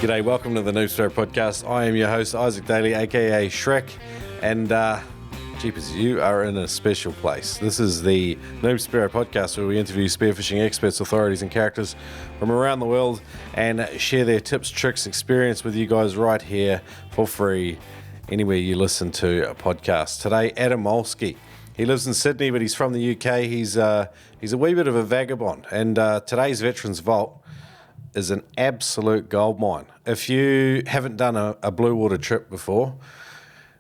G'day, welcome to the Spearo podcast. I am your host, Isaac Daly, aka Shrek, and jeepers, you are in a special place. This is the Spearo podcast where we interview spearfishing experts, authorities, and characters from around the world and share their tips, tricks, experience with you guys right here for free, anywhere you listen to a podcast. Today, Adam Malski. He lives in Sydney, but he's from the UK. He's a wee bit of a vagabond, and today's Veterans Vault is an absolute goldmine. If you haven't done a Blue Water trip before,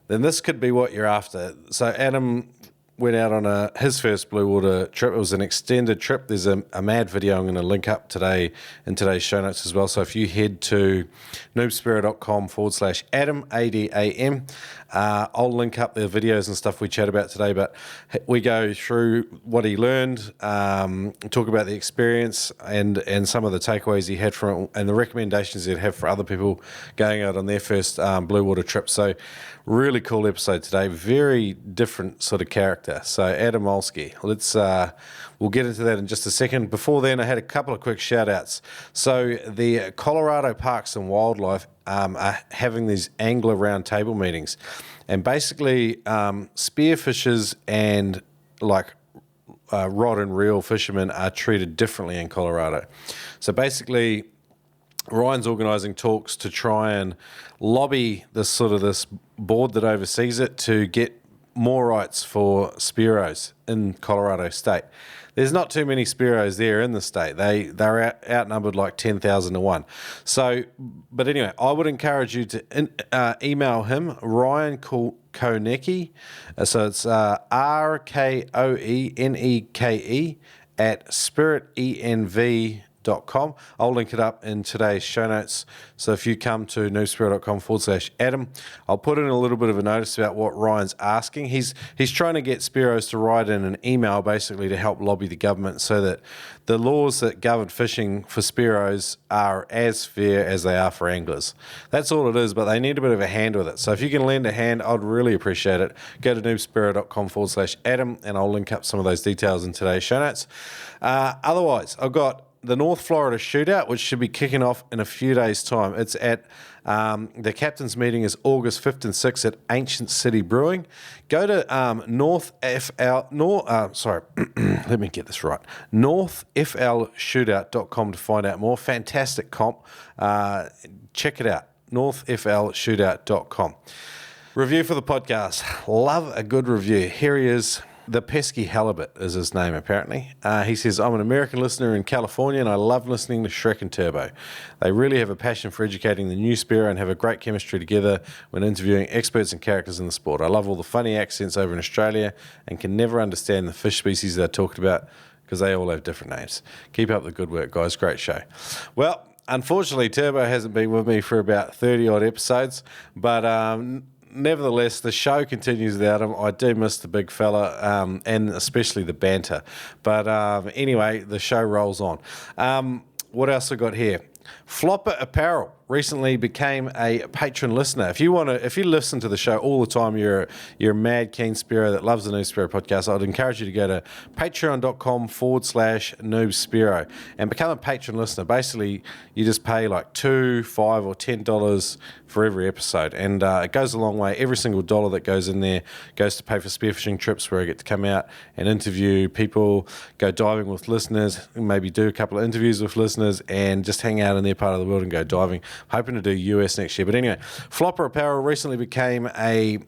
then this could be what you're after. So Adam went out on his first Blue Water trip. It was an extended trip. There's a mad video I'm going to link up today in today's show notes as well. So if you head to noobspearo.com/Adam, ADAM, I'll link up the videos and stuff we chat about today. But we go through what he learned, talk about the experience and some of the takeaways he had from it and the recommendations he'd have for other people going out on their first Blue Water trip. So really cool episode today. Very different sort of character. So Adam Malski, we'll get into that in just a second. Before then, I had a couple of quick shout outs. So the Colorado Parks and Wildlife are having these angler round table meetings, and basically spearfishers and rod and reel fishermen are treated differently in Colorado. So basically, Ryan's organising talks to try and lobby this board that oversees it to get more rights for Spearos in Colorado State. There's not too many Spearos there in the state. They're outnumbered like 10,000 to 1. So, but anyway, I would encourage you to email him, Ryan Konecki. So it's RKOENEKE at spiritenv.com. I'll link it up in today's show notes. So if you come to noobspearo.com/Adam, I'll put in a little bit of a notice about what Ryan's asking. He's trying to get Spearos to write in an email basically to help lobby the government so that the laws that govern fishing for Spearos are as fair as they are for anglers. That's all it is, but they need a bit of a hand with it. So if you can lend a hand, I'd really appreciate it. Go to noobspearo.com/Adam and I'll link up some of those details in today's show notes. Otherwise, I've got the North Florida Shootout, which should be kicking off in a few days' time. It's at the captain's meeting is August 5th and 6th at Ancient City Brewing. Go to let me get this right. northflshootout.com to find out more. Fantastic comp. Check it out. northflshootout.com. Review for the podcast. Love a good review. Here he is. The Pesky Halibut is his name, apparently. He says, I'm an American listener in California and I love listening to Shrek and Turbo. They really have a passion for educating the new Spearo and have a great chemistry together when interviewing experts and characters in the sport. I love all the funny accents over in Australia and can never understand the fish species they're talked about because they all have different names. Keep up the good work, guys. Great show. Well, unfortunately, Turbo hasn't been with me for about 30-odd episodes, but nevertheless, the show continues without him. I do miss the big fella, and especially the banter. But anyway, the show rolls on. What else I got here? Flopper Apparel recently became a patron listener. If you listen to the show all the time, you're a mad keen Spearo that loves the Noob Spearo podcast, I'd encourage you to go to patreon.com/Noob Spearo and become a patron listener. Basically, you just pay like $2, $5, or $10 for every episode, and it goes a long way. Every single dollar that goes in there goes to pay for spearfishing trips where I get to come out and interview people, go diving with listeners, maybe do a couple of interviews with listeners, and just hang out in their part of the world and go diving. Hoping to do US next year. But anyway, Flopper Apparel recently became a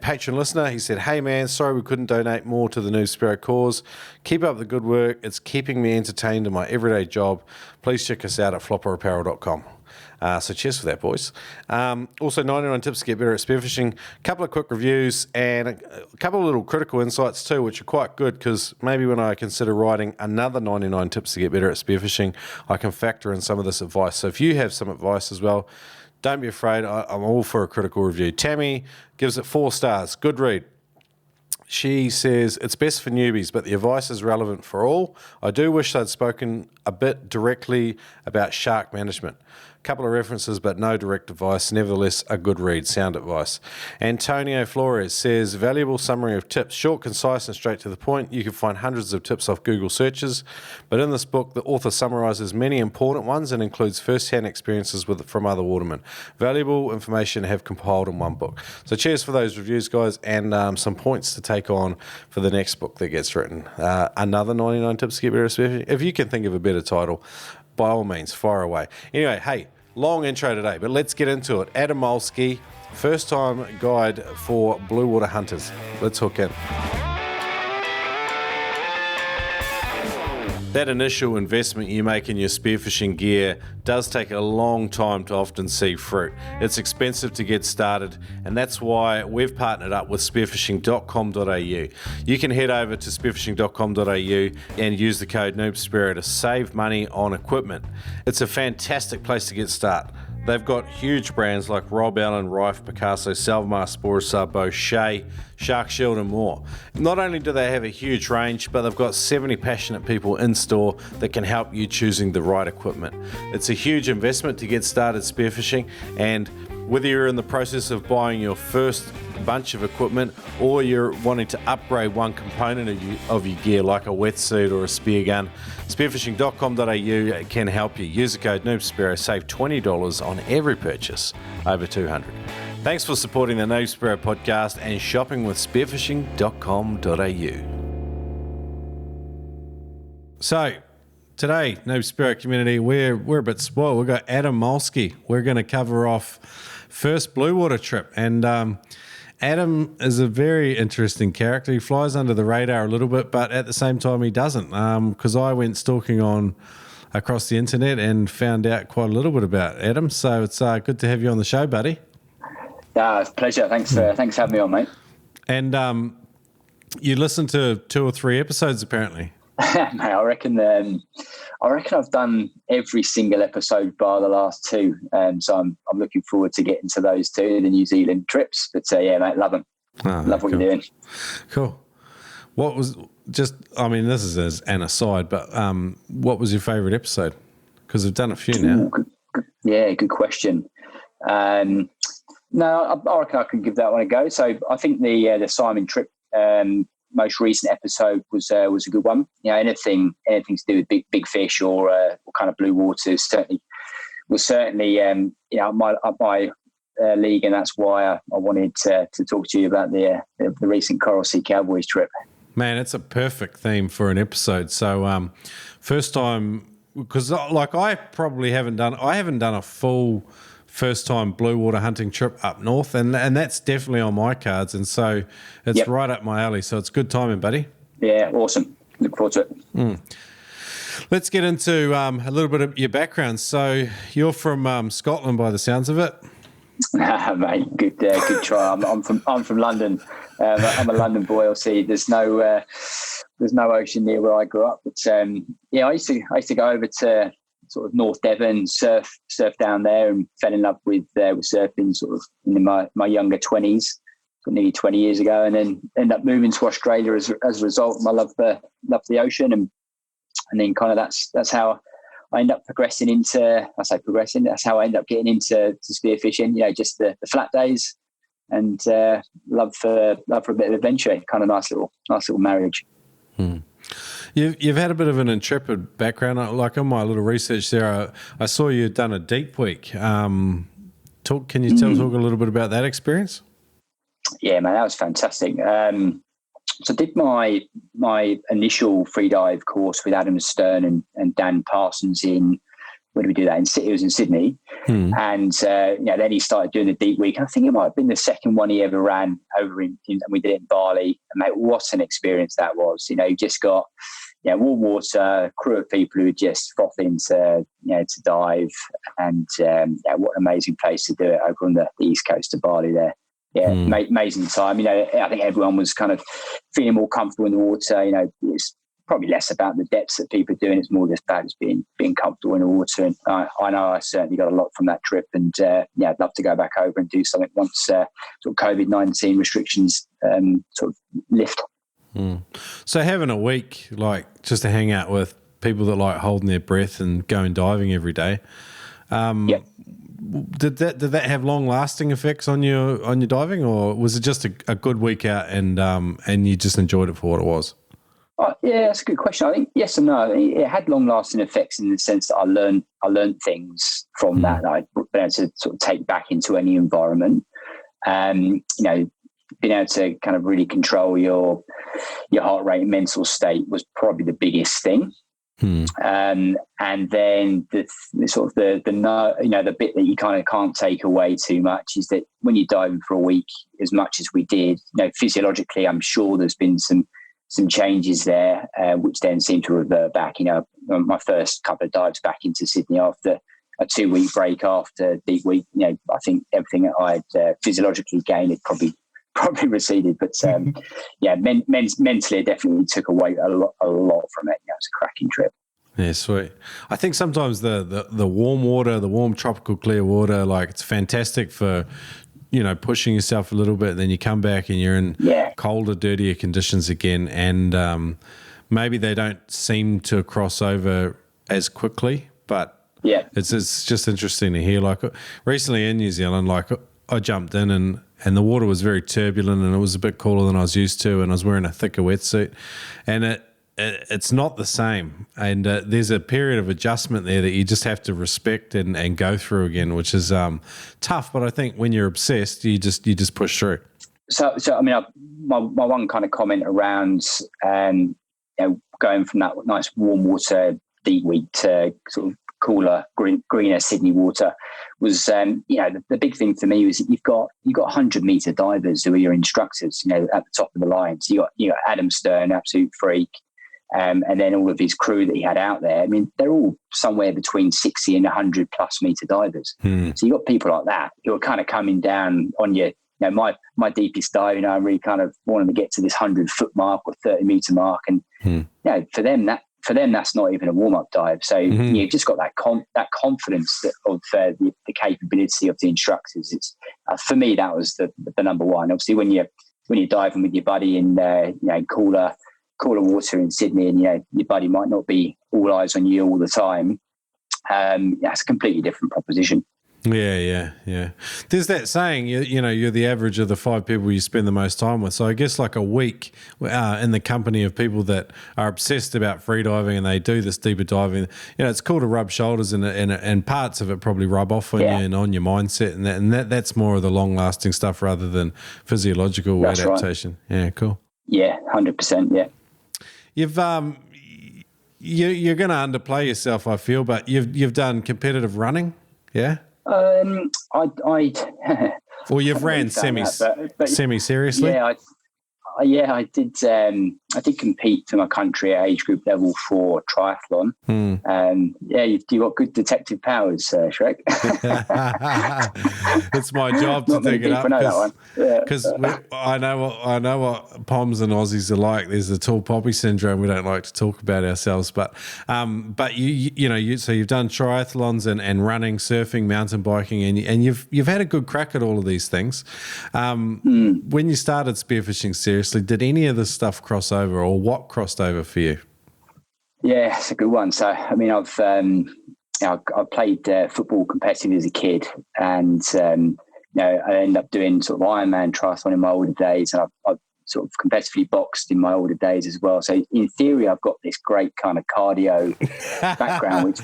patron listener. He said, hey man, sorry we couldn't donate more to the Noob Spearo cause. Keep up the good work. It's keeping me entertained in my everyday job. Please check us out at flopperapparel.com. So cheers for that, boys. Also, 99 tips to get better at spearfishing. A couple of quick reviews and a couple of little critical insights too, which are quite good because maybe when I consider writing another 99 tips to get better at spearfishing, I can factor in some of this advice. So if you have some advice as well, don't be afraid. I'm all for a critical review. Tammy gives it 4 stars. Good read. She says, it's best for newbies, but the advice is relevant for all. I do wish they'd spoken a bit directly about shark management. A couple of references, but no direct advice. Nevertheless, a good read, sound advice. Antonio Flores says, valuable summary of tips, short, concise, and straight to the point. You can find hundreds of tips off Google searches, but in this book, the author summarizes many important ones and includes first-hand experiences from other watermen. Valuable information have compiled in one book. So cheers for those reviews, guys, and some points to take on for the next book that gets written. Another 99 tips to get better at spearfishing. If you can think of a better title, by all means, fire away. Anyway, hey, long intro today, but let's get into it. Adam Malski, first-time guide for blue water hunters. Let's hook in. That initial investment you make in your spearfishing gear does take a long time to often see fruit. It's expensive to get started, and that's why we've partnered up with spearfishing.com.au. You can head over to spearfishing.com.au and use the code Spearo to save money on equipment. It's a fantastic place to get started. They've got huge brands like Rob Allen, Rife, Picasso, Salvamar, Spora, Bow, Shea, Shark Shield and more. Not only do they have a huge range, but they've got 70 passionate people in store that can help you choosing the right equipment. It's a huge investment to get started spearfishing, and whether you're in the process of buying your first bunch of equipment or you're wanting to upgrade one component of your gear like a wetsuit or a spear gun, spearfishing.com.au can help you. Use the code Spearo, save $20 on every purchase over $200. Thanks for supporting the Spearo podcast and shopping with spearfishing.com.au. So today, Spearo community, we're a bit spoiled. We've got Adam Malski. We're going to cover off first blue water trip, and Adam is a very interesting character. He flies under the radar a little bit, but at the same time he doesn't, because I went stalking on across the internet and found out quite a little bit about Adam. So it's good to have you on the show, buddy. It's a pleasure. Thanks for having me on, mate. And you listened to 2 or 3 episodes apparently. Mate, I reckon I've done every single episode bar the last 2, so I'm looking forward to getting to those 2, the New Zealand trips. But yeah, mate, love them. Love what you're doing. Cool. What was this is an aside, but what was your favourite episode? Because I've done a few now. Good question. No, I reckon I can give that one a go. So I think the Simon trip. Most recent episode was a good one. You know, anything to do with big fish or kind of blue waters was certainly up my league, and that's why I wanted to talk to you about the recent Coral Sea Cowboys trip. Man, it's a perfect theme for an episode. So first time, because like I haven't done a full first time blue water hunting trip up north, and that's definitely on my cards, and so it's right up my alley, so it's good timing, buddy. Yeah, awesome. Look forward to it. Let's get into a little bit of your background. So you're from Scotland by the sounds of it. Mate, good try. I'm from London. I'm a London boy. Obviously, there's no ocean near where I grew up, but I used to go over to sort of North Devon, surf down there, and fell in love with surfing sort of in my younger 20s, nearly 20 years ago, and then ended up moving to Australia as a result. I love the ocean, and then kind of that's how I end up progressing into. I say progressing. That's how I end up getting into spearfishing. You know, just the flat days, and love for a bit of adventure. Kind of nice little marriage. You've had a bit of an intrepid background. Like on my little research there, I saw you'd done a deep week. Can you talk a little bit about that experience? Yeah, man, that was fantastic. So I did my initial free dive course with Adam Stern and Dan Parsons in, where did we do that? It was in Sydney. And then he started doing the deep week. And I think it might have been the second one he ever ran over in and we did it in Bali. And mate, what an experience that was. You know, you just got warm water, crew of people who were just frothing to dive, and what an amazing place to do it over on the east coast of Bali there. Yeah, amazing time. You know, I think everyone was kind of feeling more comfortable in the water. You know, it's probably less about the depths that people are doing. It's more just about just being comfortable in the water. And I know I certainly got a lot from that trip. And I'd love to go back over and do something once sort of COVID-19 restrictions sort of lift. So having a week, like just to hang out with people that like holding their breath and going diving every day. Yeah. Did that have long lasting effects on your diving, or was it just a good week out and you just enjoyed it for what it was? Yeah, that's a good question. I think yes and no. It had long-lasting effects in the sense that I learned things from that I'd been able to sort of take back into any environment. You know, being able to kind of really control your heart rate and mental state was probably the biggest thing. And then the sort of the bit that you kind of can't take away too much is that when you're diving for a week, as much as we did, you know, physiologically, I'm sure there's been some changes there, which then seem to revert back. You know, my first couple of dives back into Sydney after a 2-week break after deep week, you know, I think everything that I'd physiologically gained had probably receded. But yeah, mentally, it definitely took away a lot from it. You know, it was a cracking trip. Yeah, sweet. I think sometimes the warm water, the warm tropical clear water, like it's fantastic for, you know, pushing yourself a little bit. Then you come back and you're in colder, dirtier conditions again, and maybe they don't seem to cross over as quickly. But it's just interesting to hear. Like recently in New Zealand, like I jumped in and the water was very turbulent and it was a bit cooler than I was used to, and I was wearing a thicker wetsuit, and it's not the same, and there's a period of adjustment there that you just have to respect and go through again, which is tough. But I think when you're obsessed, you just push through. So I mean, my one kind of comment around you know, going from that nice warm water deep week to sort of cooler, greener Sydney water was, you know, the big thing for me was that you've got 100-meter divers who are your instructors, you know, at the top of the line. So you got Adam Stern, absolute freak. And then all of his crew that he had out there. I mean, they're all somewhere between 60 and 100 plus meter divers. So you've got people like that who are kind of coming down on you. You know, my deepest dive, you know, I really kind of wanted to get to this 100-foot mark or 30-meter mark, and you know, for them that's not even a warm-up dive. So you've just got that confidence of the capability of the instructors. It's for me that was the number one. Obviously, when you're diving with your buddy in you know, cooler water in Sydney, and you know, your buddy might not be all eyes on you all the time, that's a completely different proposition. Yeah. There's that saying, you know, you're the average of the 5 people you spend the most time with. So I guess like a week in the company of people that are obsessed about freediving and they do this deeper diving, you know, it's cool to rub shoulders and parts of it probably rub off on you and on your mindset, and that's more of the long-lasting stuff rather than physiological adaptation. Right. Yeah, cool. Yeah, 100%. Yeah. You've you're going to underplay yourself, I feel, but you've done competitive running, yeah? Or you've ran semi seriously. Yeah, I did. I did compete for my country at age group level for triathlon. Yeah, you've got good detective powers, Shrek. It's my job to dig it up because I know what Poms and Aussies are like. There's the tall poppy syndrome. We don't like to talk about ourselves, but you know, so you've done triathlons and running, surfing, mountain biking, and you've had a good crack at all of these things. When you started spearfishing seriously, did any of this stuff cross over, or what crossed over for you? Yeah, it's a good one. So, I mean, I played football competitively as a kid, and you know, I ended up doing sort of Ironman triathlon in my older days, and I've sort of competitively boxed in my older days as well. So, in theory, I've got this great kind of cardio background, which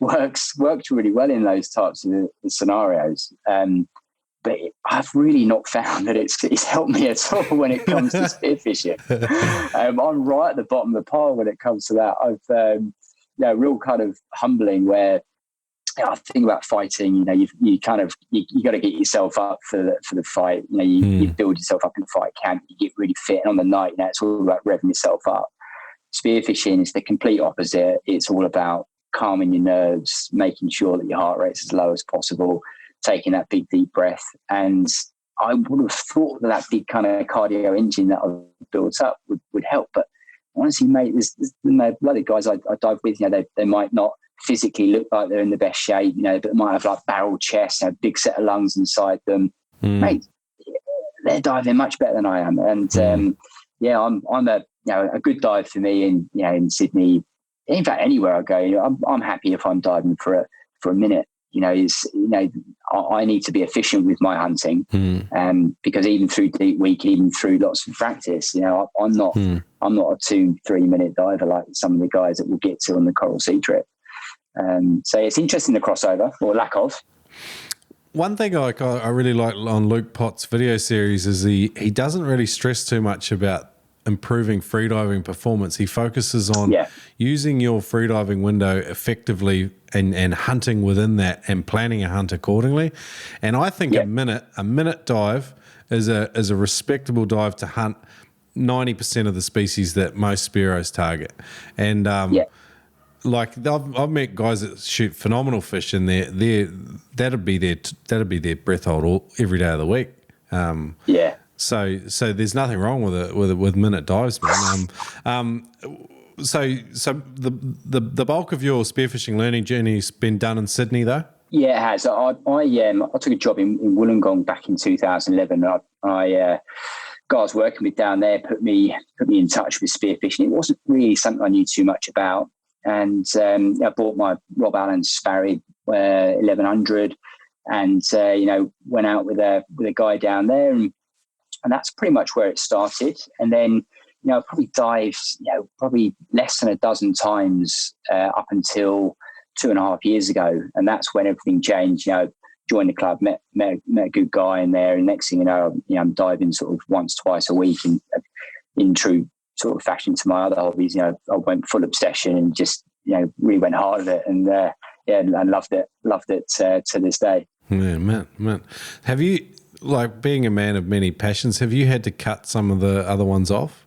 works really well in those types of scenarios. But I've really not found that it's helped me at all when it comes to spearfishing. I'm right at the bottom of the pile when it comes to that. I've real kind of humbling where, you know, I think about fighting. You know, you got to get yourself up for the fight. You know, you build yourself up in the fight camp. You get really fit, and on the night, you know, it's all about revving yourself up. Spearfishing is the complete opposite. It's all about calming your nerves, making sure that your heart rate's as low as possible, taking that big deep breath. And I would have thought that big kind of cardio engine that I've built up would help. But honestly, mate, there's bloody guys I dive with, you know, they might not physically look like they're in the best shape, you know, but they might have like barrel chests, a big set of lungs inside them. Mate, they're diving much better than I am. And I'm a a good dive for me in Sydney, in fact, anywhere I go, I'm happy if I'm diving for a minute. I need to be efficient with my hunting, because even through deep week, even through lots of practice, I'm not a 2-3 minute diver like some of the guys that we'll get to on the Coral Sea trip. So it's interesting, the crossover, or lack of. One thing I really like on Luke Potts' video series is he doesn't really stress too much about improving freediving performance. He focuses on using your freediving window effectively and hunting within that and planning a hunt accordingly. And I think a minute dive is a respectable dive to hunt 90% of the species that most Spearos target. And like I've met guys that shoot phenomenal fish, and that'd be their breath hold every day of the week. So there's nothing wrong with minute dives, man. So the bulk of your spearfishing learning journey has been done in Sydney, though. Yeah, it has. I took a job in Wollongong back in 2011. Guys working with down there put me in touch with spearfishing. It wasn't really something I knew too much about. And I bought my Rob Allen Sparry 1100, and went out with a guy down there, and that's pretty much where it started. And then probably dived probably less than a dozen times up until 2.5 years ago, and that's when everything changed. Joined the club, met a good guy in there, and next thing you know, I'm diving sort of once, twice a week, and in true sort of fashion to my other hobbies. I went full obsession and just really went hard at it, and and loved it to this day. Yeah, man. Have you, like, being a man of many passions, have you had to cut some of the other ones off?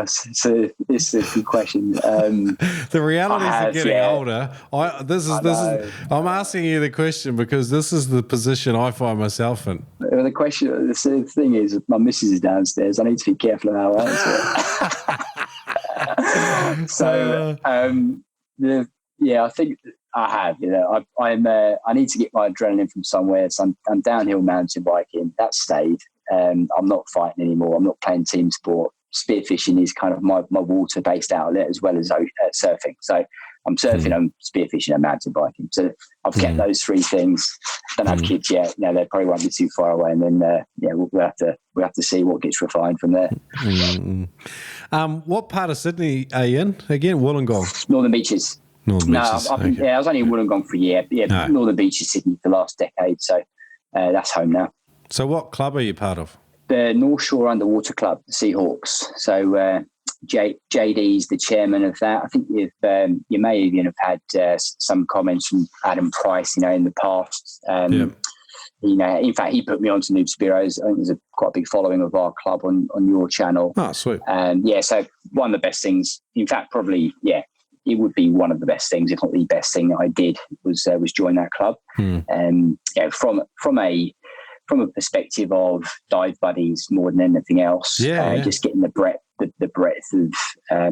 So this is a good question. The realities of getting older. I'm asking you the question because this is the position I find myself in. The thing is, my missus is downstairs. I need to be careful of how I answer it. So, I think I have. I need to get my adrenaline from somewhere. So I'm downhill mountain biking. That stayed. I'm not fighting anymore. I'm not playing team sport. Spearfishing is kind of my water-based outlet as well as surfing. So I'm surfing, I'm spearfishing, and mountain biking. So I've kept those three things. Don't have kids yet. They probably won't be too far away. And then we'll have to see what gets refined from there. What part of Sydney are you in again? Wollongong. Northern Beaches. Northern Beaches. I was only in Wollongong for a year. No. Northern Beaches, Sydney, for the last decade. So that's home now. So what club are you part of? The North Shore Underwater Club, the Seahawks. So JD's the chairman of that. I think you may even have had some comments from Adam Price, in the past. In fact, he put me on to Noob Spearos. I think there's quite a big following of our club on your channel. Oh, sweet. So one of the best things, in fact, probably, it would be one of the best things, if not the best thing that I did was join that club. From a perspective of dive buddies more than anything else, just getting the breadth of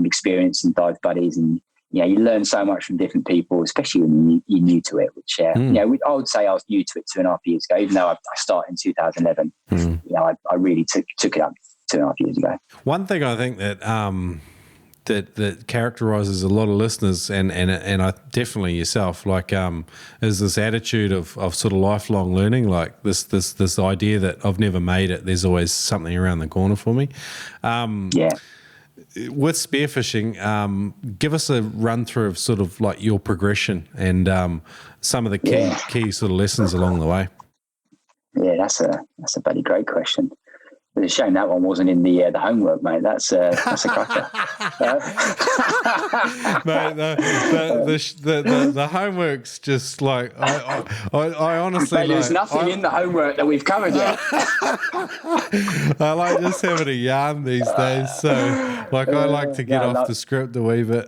experience and dive buddies, and you learn so much from different people, especially when you're new to it. Which I would say I was new to it 2.5 years ago, even though I started in 2011. I really took it up 2.5 years ago. One thing I think that that characterizes a lot of listeners and I definitely yourself, is this attitude of sort of lifelong learning, like this idea that I've never made it, there's always something around the corner for me. With spearfishing, give us a run through of sort of like your progression and some of the key sort of lessons along the way. Yeah, that's a bloody great question. It's a shame that one wasn't in the homework, mate. That's a cracker. Mate, the homework's just like I honestly. Mate, there's nothing in the homework that we've covered yet. I like just having a yarn these days, so I like to get off the script a wee bit.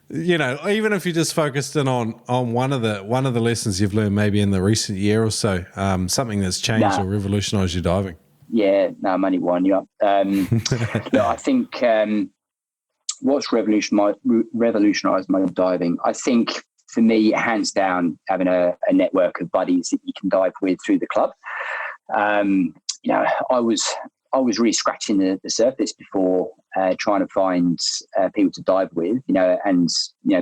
Even if you just focused in on one of the lessons you've learned maybe in the recent year or so, something that's changed or revolutionised your diving. Yeah, no, I'm only winding you up. I think what's revolutionised my diving, I think for me, hands down, having a network of buddies that you can dive with through the club. I I was really scratching the surface before trying to find people to dive with, and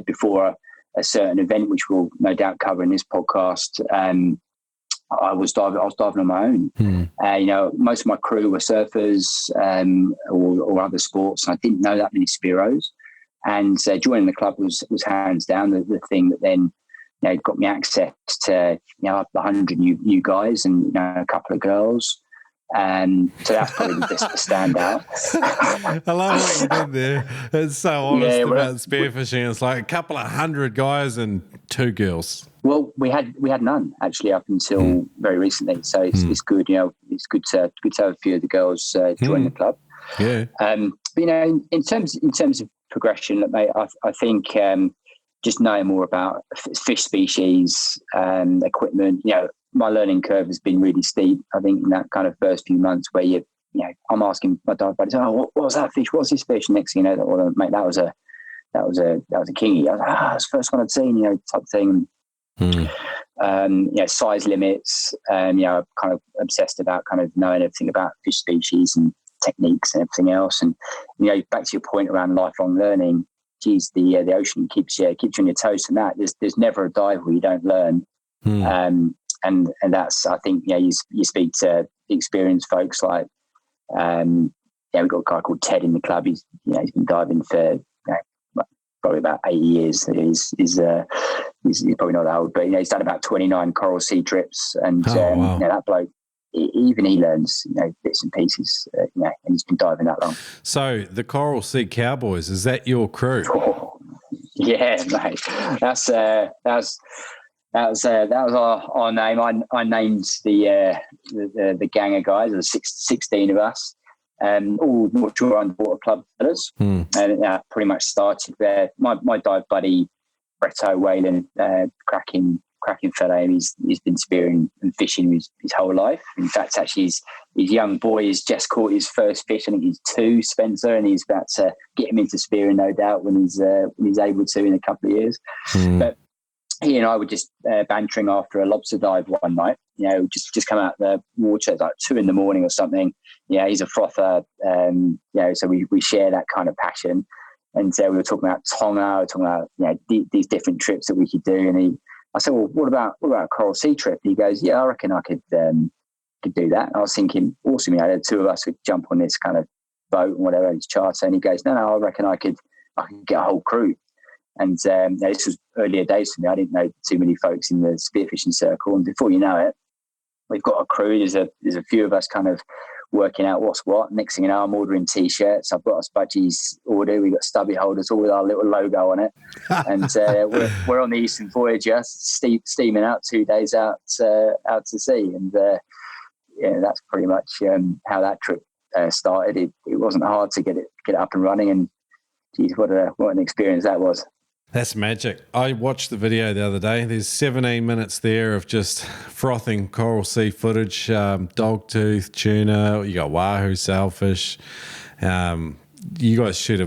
before a certain event, which we'll no doubt cover in this podcast. I was diving on my own. Most of my crew were surfers or other sports, and I didn't know that many Spearos. And joining the club was hands down the thing that then got me access to up 100 new guys and a couple of girls. So that's probably the standout. I love what you did there. It's so honest about spearfishing. It's like a couple of 100 guys and 2 girls. Well, we had none actually up until very recently. So it's good. It's good to have a few of the girls join the club. Yeah. But in terms of progression, look, mate, I think just knowing more about fish species, equipment. My learning curve has been really steep. I think in that kind of first few months where I'm asking my dive buddies, what was that fish? What's this fish? Next thing you know, mate, that was a kingy. I was like, that's the first one I'd seen, type thing. Size limits. I'm kind of obsessed about kind of knowing everything about fish species and techniques and everything else. And back to your point around lifelong learning. Geez, the ocean keeps you on your toes. And that there's never a dive where you don't learn. And that's, I think, you speak to experienced folks like, we've got a guy called Ted in the club. He's been diving for probably about 8 years. He's probably not that old, but he's done about 29 Coral Sea trips, and wow. That bloke, even he learns bits and pieces, and he's been diving that long. So the Coral Sea Cowboys, is that your crew? Oh, yeah, mate. That was our name. I named the gang of guys. There's 16 of us, all North Shore Underwater Club fellas, and that pretty much started there. My dive buddy Bretto Whalen, cracking fella. He's been spearing and fishing his whole life. In fact, actually, his young boy has just caught his first fish. I think he's 2, Spencer, and he's about to get him into spearing, no doubt, when he's able to in a couple of years. But he and I were just bantering after a lobster dive one night. Just come out the water at like 2 a.m. or something. He's a frother. So we share that kind of passion. And we were talking about Tonga, talking about these different trips that we could do. And I said, well, what about a Coral Sea trip? He goes, yeah, I reckon I could do that. And I was thinking, awesome. The 2 of us would jump on this kind of boat and whatever, his charter. And he goes, no, I reckon I could get a whole crew. And this was earlier days for me. I didn't know too many folks in the spearfishing circle. And before you know it, we've got a crew. There's a few of us kind of working out what's what. Next thing you know, I'm ordering T-shirts. I've got a Spudgy's order. We've got stubby holders, all with our little logo on it. And we're on the Eastern Voyager, steaming out 2 days out to sea. And that's pretty much how that trip started. It wasn't hard to get it up and running. And geez, what an experience that was. That's magic. I watched the video the other day. There's 17 minutes there of just frothing coral sea footage, dogtooth, tuna, you got wahoo, sailfish. You guys shoot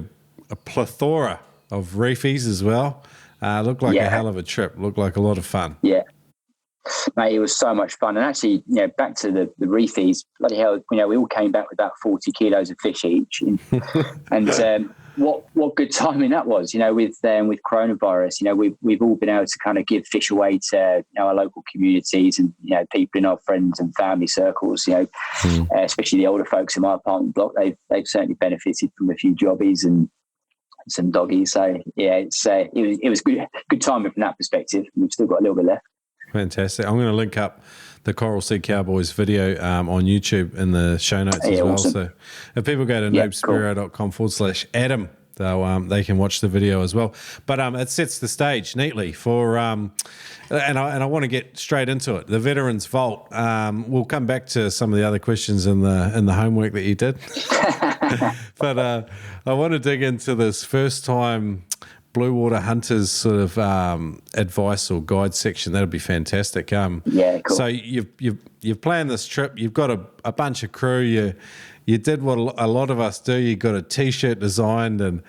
a plethora of reefies as well. Looked like a hell of a trip. Looked like a lot of fun. Yeah. Mate, it was so much fun. And actually, back to the reefies, bloody hell, we all came back with about 40 kilos of fish each. And what good timing that was, with coronavirus. We've all been able to kind of give fish away to our local communities and people in our friends and family circles. Especially the older folks in my apartment block. They've certainly benefited from a few jobbies and some doggies. So yeah, it was good timing from that perspective. We've still got a little bit left. Fantastic. I'm going to link up the Coral Sea Cowboys video on YouTube in the show notes as well. Awesome. So if people go to noobspearo.com/Adam, they can watch the video as well. But it sets the stage neatly for, and I want to get straight into it. The Veterans Vault. We'll come back to some of the other questions in the homework that you did. But I want to dig into this first time Blue Water Hunters sort of advice or guide section. That'd be fantastic. Cool. So you've planned this trip. You've got a bunch of crew. You did what a lot of us do. You got a T-shirt designed, and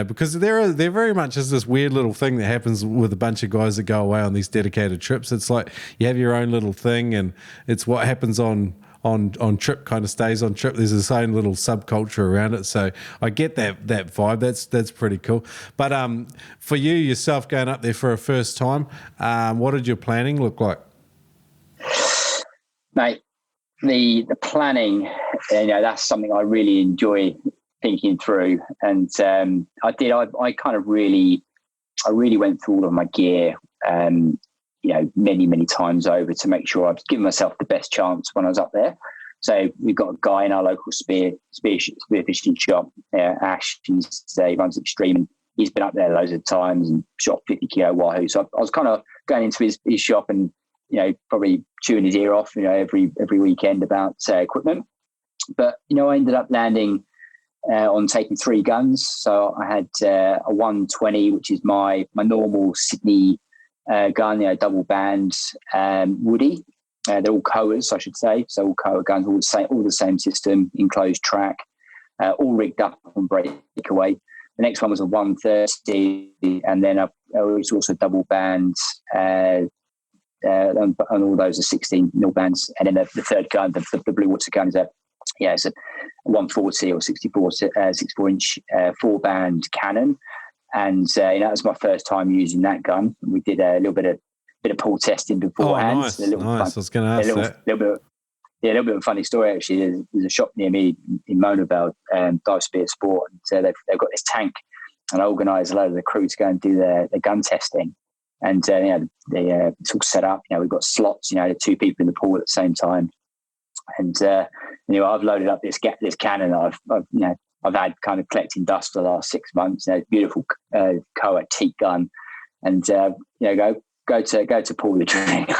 because there very much is this weird little thing that happens with a bunch of guys that go away on these dedicated trips. It's like you have your own little thing, and it's what happens on on trip kind of stays on trip. There's its own little subculture around it. So I get that vibe. That's pretty cool. But for you yourself going up there for a first time, what did your planning look like? Mate, the planning, that's something I really enjoy thinking through. And I kind of really went through all of my gear, many, many times over to make sure I was giving myself the best chance when I was up there. So we've got a guy in our local spearfishing shop, Ash. He runs Extreme, and he's been up there loads of times and shot 50 kilo wahoo. So I was kind of going into his shop and, probably chewing his ear off, every weekend about equipment. But, I ended up landing on taking 3 guns. So I had a 120, which is my normal Sydney gun, double band woody. They're all Koas, I should say. So all Koa guns, all the same system, enclosed track, all rigged up on breakaway. The next one was a 130, and then it was also double bands, and all those are 16 mil bands. And then the third gun, the Blue Water gun, it's a 140 or 64 inch 4-band cannon. And that was my first time using that gun. We did a little bit of pool testing beforehand. Oh, nice. I was going to ask that. A little bit of a funny story, actually. There's a shop near me in Monavale, Dive Spear Sport, and they've got this tank, and I organised a load of the crew to go and do their gun testing. And it's all set up. We've got slots. The 2 people in the pool at the same time. And I've loaded up this cannon that I've had kind of collecting dust for the last 6 months. Beautiful Koa teak gun, and go to pour the drink,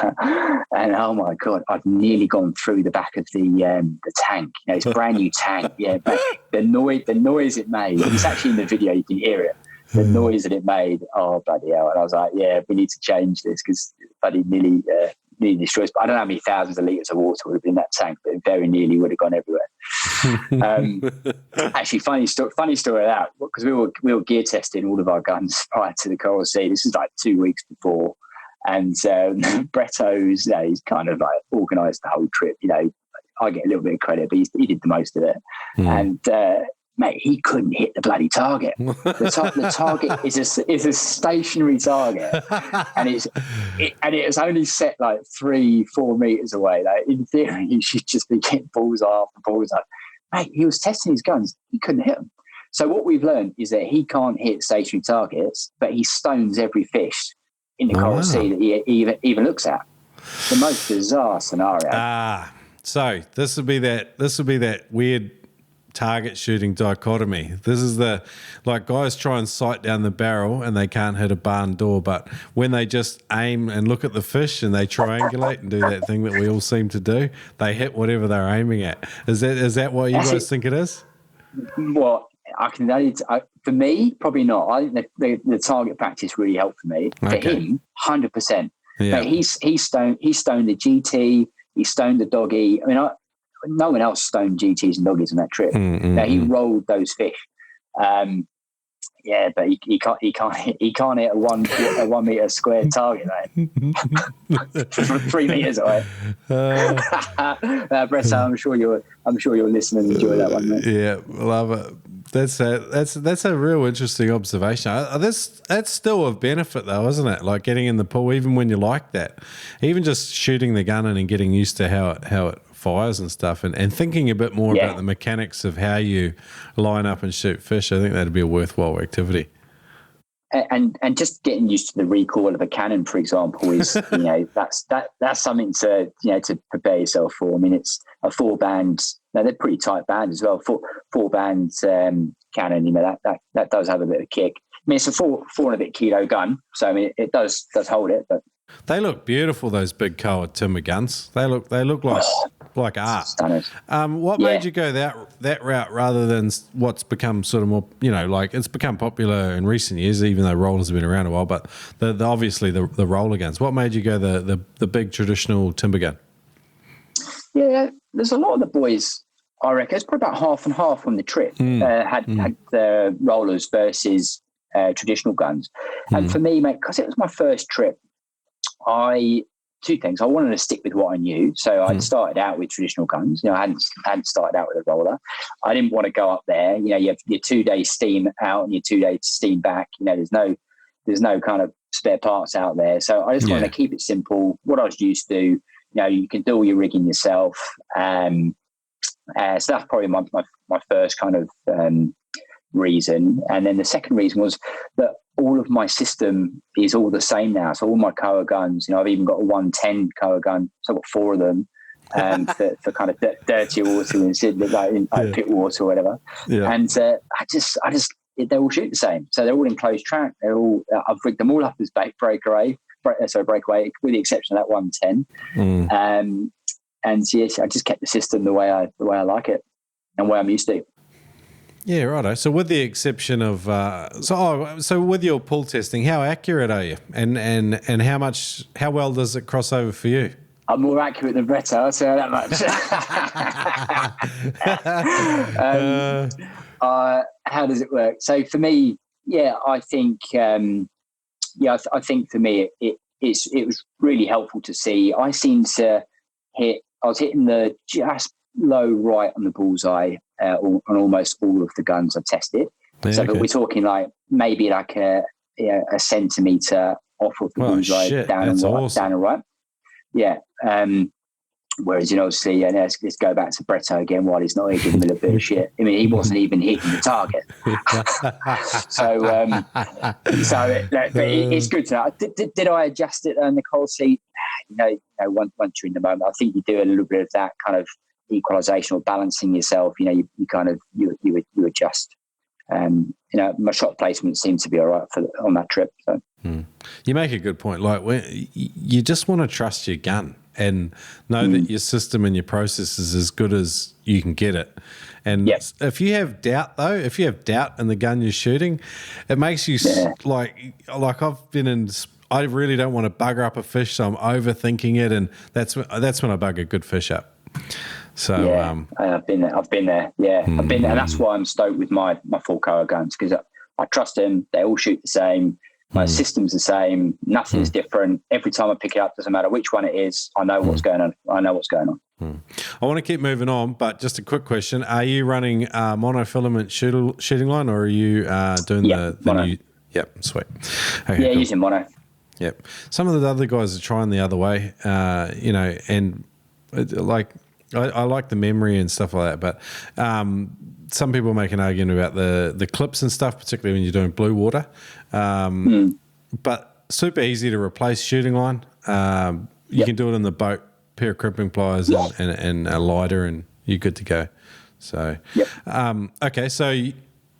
and oh my god, I've nearly gone through the back of the tank. It's a brand new tank. Yeah, but the noise it made. It's actually in the video. You can hear it. The noise that it made. Oh bloody hell! And I was like, yeah, we need to change this because bloody nearly destroys. But I don't know how many thousands of litres of water would have been in that tank, but it very nearly would have gone everywhere. Actually, funny story of that, because we were gear testing all of our guns prior to the Coral Sea. This is like 2 weeks before, and Bretto's, he's kind of like organised the whole trip. I get a little bit of credit, but he did the most of it. And mate, he couldn't hit the bloody target. The target is a stationary target, and it was only set like 3-4 meters away. Like in theory, he should just be getting balls after balls up. Mate, he was testing his guns. He couldn't hit them. So what we've learned is that he can't hit stationary targets, but he stones every fish in the Coral Sea that he even looks at. The most bizarre scenario. So this would be that weird target shooting dichotomy. This is guys try and sight down the barrel and they can't hit a barn door, but when they just aim and look at the fish and they triangulate and do that thing that we all seem to do, they hit whatever they're aiming at. Is that what you guys think it is? Well, I can tell you, for me, probably not. I think the target practice really helped for me. Okay. For him, 100%. Yeah. Mate, he stoned the GT, he stoned the doggy. I mean, no one else stoned GTs and doggies on that trip. Now he rolled those fish. But he can't hit a 1 meter square target, mate. 3 meters away. Brett, I'm sure you're listening and enjoy that one, mate. Yeah, love it. That's a real interesting observation. That's still of benefit though, isn't it? Like getting in the pool, even when you like that, even just shooting the gun in and getting used to how it fires and stuff, and thinking a bit more about the mechanics of how you line up and shoot fish. I think that'd be a worthwhile activity. And just getting used to the recoil of a cannon, for example, is that's something to prepare yourself for. I mean, it's a 4-band. Now they're pretty tight band as well. 4-band cannon. That does have a bit of kick. I mean, it's a 4 and a bit kilo gun, so I mean it does hold it. But they look beautiful. Those big Koa timber guns. They look like art. What made you go that route rather than what's become sort of more, it's become popular in recent years, even though rollers have been around a while, but obviously the roller guns. What made you go the big traditional timber gun? Yeah, there's a lot of the boys, I reckon, it's probably about half and half on the trip, had the rollers versus traditional guns. And for me, mate, because it was my first trip, I two things. I wanted to stick with what I knew. So I started out with traditional guns. I hadn't started out with a roller. I didn't want to go up there. You have your 2 day steam out and your 2 day steam back. There's no kind of spare parts out there. So I just wanted to keep it simple. What I was used to, you can do all your rigging yourself. So that's probably my first kind of reason. And then the second reason was that all of my system is all the same now. So all my Koa guns, I've even got a 110 Koa gun. So I've got 4 of them for kind of dirty water in Sydney, like in pit water or whatever. Yeah. And I just they all shoot the same. So they're all in closed track. I've rigged them all up as breakaway, with the exception of that 110. And yes, I just kept the system the way I like it and where I'm used to. Yeah, righto. So with the exception of so with your pull testing, how accurate are you? And how well does it cross over for you? I'm more accurate than Brett, I'll say that much. How does it work? So for me, I think I think for me it was really helpful to see. I seem to I was hitting the just low right on the bullseye on almost all of the guns I've tested. Yeah, so we're talking like maybe like a centimetre off of the bullseye down and right. Yeah. Whereas, obviously, let's go back to Bretto again while he's not giving me a bit of shit. I mean, he wasn't even hitting the target. It's good to know. Did I adjust it on the Coral Sea? Once you're in the moment, I think you do a little bit of that kind of equalisation or balancing yourself. You adjust. My shot placement seemed to be all right on that trip. So. You make a good point. Like, you just want to trust your gun and know that your system and your process is as good as you can get it. And if you have doubt, though, in the gun you're shooting, it makes you like I've been in. I really don't want to bugger up a fish, so I'm overthinking it, and that's when I bug a good fish up. So I've been there. Yeah, I've been there, and that's why I'm stoked with my full Koa guns, because I trust them. They all shoot the same. My system's the same. Nothing's different. Every time I pick it up, doesn't matter which one it is. I know what's going on. I want to keep moving on, but just a quick question: are you running monofilament shooting line, or are you doing the mono? New? Yep, sweet. Okay, cool. Using mono. Yep. Some of the other guys are trying the other way, and I like the memory and stuff like that, but some people make an argument about the clips and stuff, particularly when you're doing blue water. But super easy to replace shooting line. You can do it in the boat, pair of crimping pliers and a lighter, and you're good to go. So, okay, so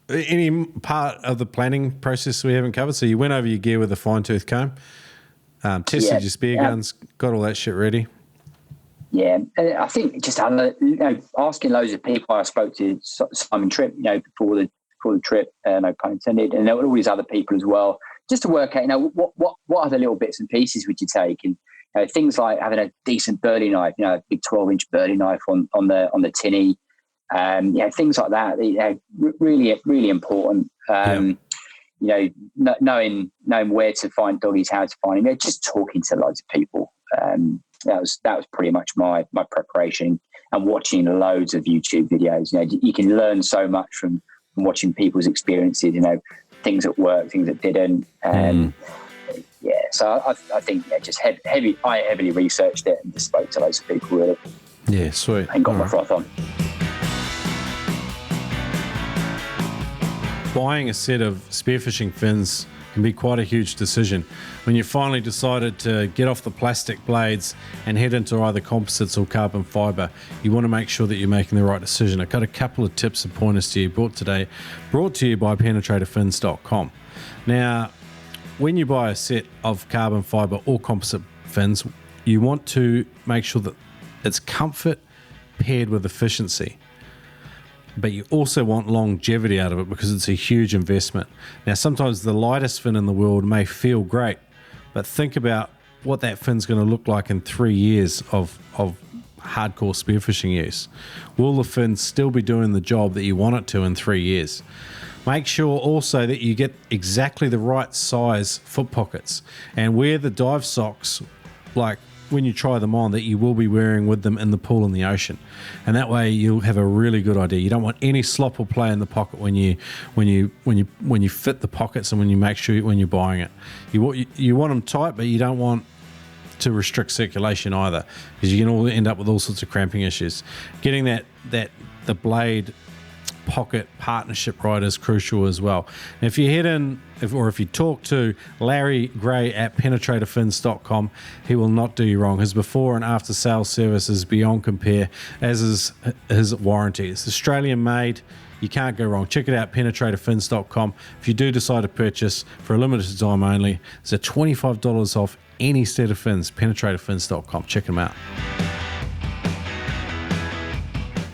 any part of the planning process we haven't covered? So you went over your gear with a fine-tooth comb, tested your spear guns, got all that shit ready. Yeah, I think just asking loads of people. I spoke to Simon Tripp, before the trip, no pun intended, and there were all these other people as well, just to work out, what other little bits and pieces would you take, and things like having a decent burley knife, a big 12-inch burley knife on the tinny, things like that. Really, really important. Knowing where to find doggies, how to find them, just talking to loads of people. That was pretty much my preparation, and watching loads of YouTube videos. You can learn so much from watching people's experiences. Things that worked, things that didn't. So I think just heavy. I heavily researched it and just spoke to loads of people with it. Yeah, sweet. And got my froth on. Buying a set of spearfishing fins can be quite a huge decision. When you finally decided to get off the plastic blades and head into either composites or carbon fibre, you want to make sure that you're making the right decision. I've got a couple of tips and pointers to you brought to you by penetratorfins.com. Now, when you buy a set of carbon fibre or composite fins, you want to make sure that it's comfort paired with efficiency. But you also want longevity out of it, because it's a huge investment. Now, sometimes the lightest fin in the world may feel great, but think about what that fin's going to look like in 3 years of hardcore spearfishing use. Will the fin still be doing the job that you want it to in 3 years? Make sure also that you get exactly the right size foot pockets, and wear the dive socks like when you try them on that you will be wearing with them in the pool and the ocean, and that way you'll have a really good idea. You don't want any slop or play in the pocket when you fit the pockets and when you make sure when you're buying it. You want them tight, but you don't want to restrict circulation either, because you can all end up with all sorts of cramping issues. Getting the blade pocket partnership right is crucial as well. And if you head in, if you talk to Larry Gray at penetratorfins.com, he will not do you wrong. His before and after sales service is beyond compare, as is his warranty. It's Australian made. You can't go wrong. Check it out, penetratorfins.com. If you do decide to purchase for a limited time only, there's a $25 off any set of fins. Penetratorfins.com. Check them out.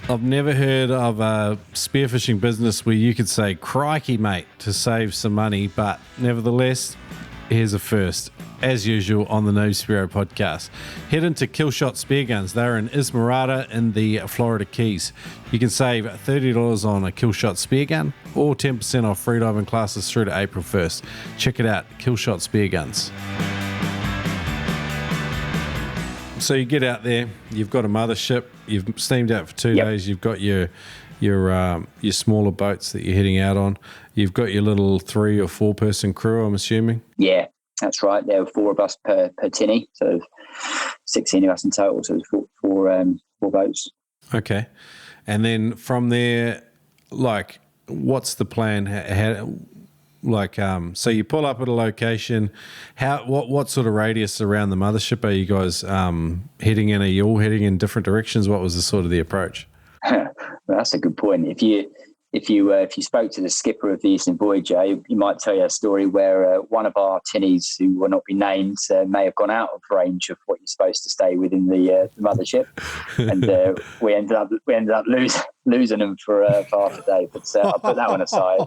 I've never heard of a spearfishing business where you could say, crikey, mate, to save some money, but nevertheless, here's a first. As usual on the No Spearo podcast. Head into Killshot Spear Guns. They're in Ismarata in the Florida Keys. You can save $30 on a Killshot Spear Gun or 10% off freediving classes through to April 1st. Check it out, Killshot Spear Guns. So you get out there, you've got a mothership, you've steamed out for 2 days, you've got your smaller boats that you're heading out on, you've got your little 3 or 4 person crew, I'm assuming? Yeah, that's right. There were 4 of us per tinny, so 16 of us in total, so there's four boats. Okay. And then from there, like, what's the plan? So you pull up at a location. What sort of radius around the mothership are you guys heading in? Are you all heading in different directions? What was the sort of the approach? Well, that's a good point. If you spoke to the skipper of the Eastern Voyager, he might tell you a story where one of our tinnies, who will not be named, may have gone out of range of what you're supposed to stay within the mothership, and we ended up losing them for half a day. But I'll put that one aside.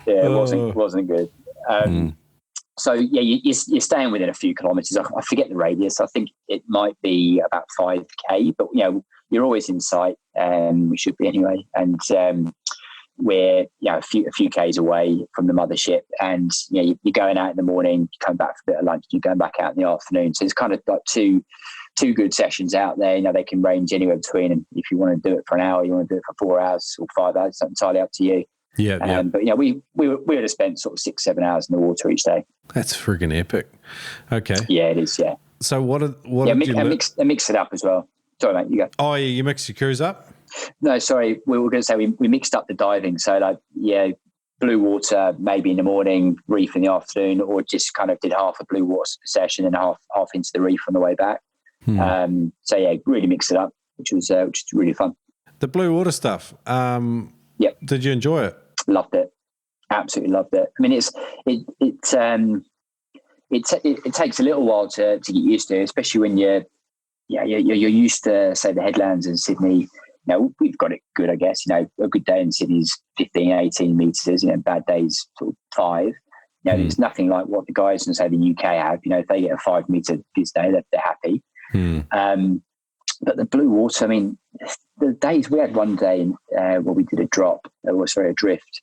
Yeah, it wasn't good. So yeah, you're staying within a few kilometres. I forget the radius. I think it might be about 5k, but you're always in sight. We should be anyway, and we're a few k's away from the mothership, and you're going out in the morning, you come back for a bit of lunch, you're going back out in the afternoon. So it's kind of like two good sessions out there. They can range anywhere between, and if you want to do it for an hour, you want to do it for 4 hours or 5 hours, it's entirely up to you. Yeah. But we would have spent sort of 6-7 hours in the water each day. That's friggin' epic. Okay. Yeah, it is. Yeah. So what did you mix it up as well? Sorry, mate, you go. Oh, yeah, you mix your crews up? No, sorry, we were going to say we mixed up the diving. So blue water maybe in the morning, reef in the afternoon, or just kind of did half a blue water session and half into the reef on the way back. Really mixed it up, which was really fun. The blue water stuff. Yep. Did you enjoy it? Loved it. Absolutely loved it. I mean, it takes a little while to get used to, especially when you're used to, say, the headlands in Sydney. We've got it good, I guess. A good day in Sydney is 15, 18 metres. Bad days sort of 5. There's nothing like what the guys in, say, the UK have. If they get a 5 metre this day, they're happy. But the blue water, I mean, the days we had one day where we did a drift,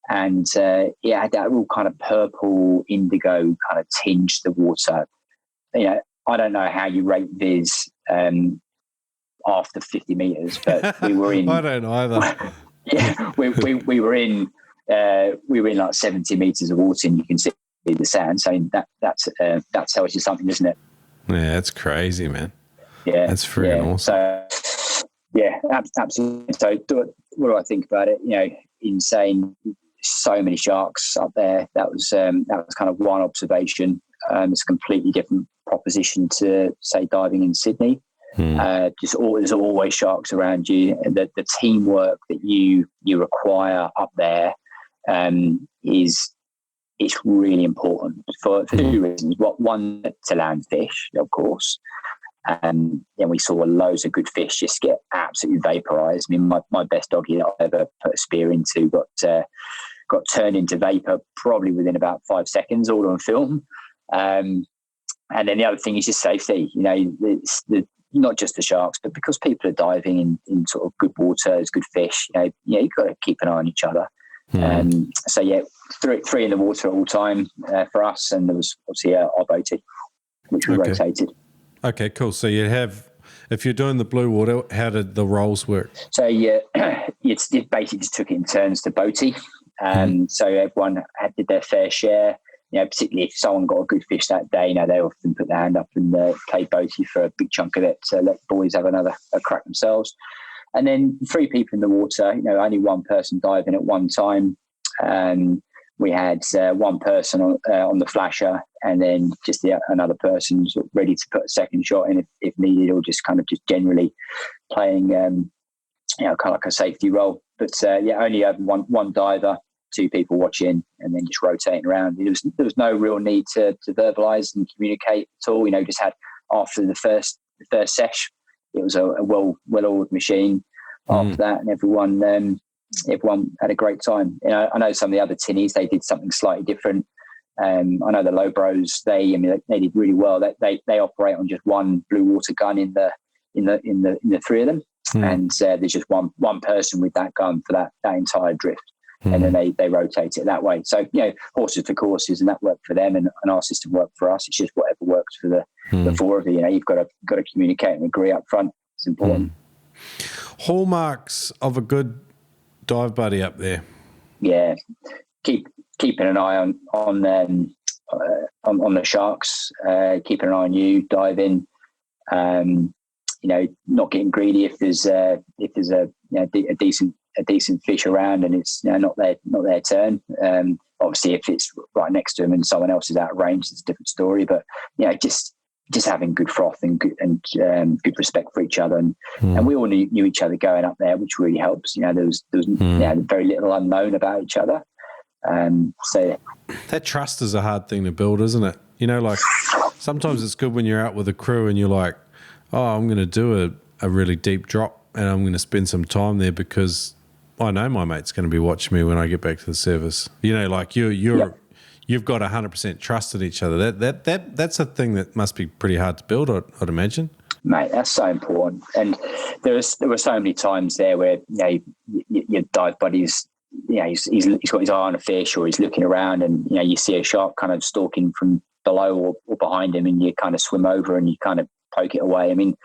and it had that real kind of purple indigo kind of tinge to the water. I don't know how you rate Viz after 50 metres, but we were in. I don't either. Yeah, we were in like 70 metres of water, and you can see the sand. So that tells you something, doesn't it? Yeah, that's crazy, man. Yeah, that's freaking awesome. So, yeah, absolutely. So, what do I think about it? Insane. So many sharks up there. That was kind of one observation. It's a completely different proposition to, say, diving in Sydney. There's always sharks around you, and the teamwork that you require up there it's really important for 2 reasons. One, to land fish, of course. And we saw loads of good fish just get absolutely vaporized. I mean, my best doggy that I ever put a spear into got turned into vapor probably within about 5 seconds, all on film. And then the other thing is just safety. It's not just the sharks, but because people are diving in sort of good water, there's good fish. You've got to keep an eye on each other. So yeah, three in the water at all time for us, and there was obviously our boatie, which we rotated. Okay, cool. So you have, if you're doing the blue water, how did the roles work? So it basically just took it in turns to boaty. So everyone did their fair share. Particularly if someone got a good fish that day, they often put their hand up and play boaty for a big chunk of it to let the boys have a crack themselves. And then 3 people in the water, only one person diving at one time. We had one person on the flasher, and then just another person sort of ready to put a second shot in if needed, or just generally playing, kind of like a safety role. But only have one diver, 2 people watching, and then just rotating around. There was no real need to verbalise and communicate at all. Just had, after the first sesh, it was a well-oiled machine. After that, and everyone had a great time. I know some of the other tinnies, they did something slightly different. I know the low bros, they did really well. They operate on just one blue water gun in the 3 of them, and there's just one person with that gun for that entire drift. And then they rotate it that way. So, horses for courses, and that worked for them, and our system worked for us. It's just whatever works for the 4 of you. You've got to communicate and agree up front. It's important. Hallmarks of a good dive buddy up there. Yeah, keeping an eye on the sharks, keeping an eye on you diving. Not getting greedy if there's a decent fish around and it's not their turn. Obviously, if it's right next to them and someone else is out of range, it's a different story. But just having good froth and good respect for each other, and we all knew each other going up there, which really helps. There was very little unknown about each other. So that trust is a hard thing to build, isn't it? Like sometimes it's good when you're out with a crew and you're like, oh, I'm going to do a really deep drop and I'm going to spend some time there because I know my mate's going to be watching me when I get back to the service. Like you've got 100% trust in each other. That's a thing that must be pretty hard to build, I'd imagine. Mate, that's so important. And there were so many times there where your dive buddies, he's got his eye on a fish or he's looking around, and you see a shark kind of stalking from below or behind him, and you kind of swim over and you kind of poke it away. I mean,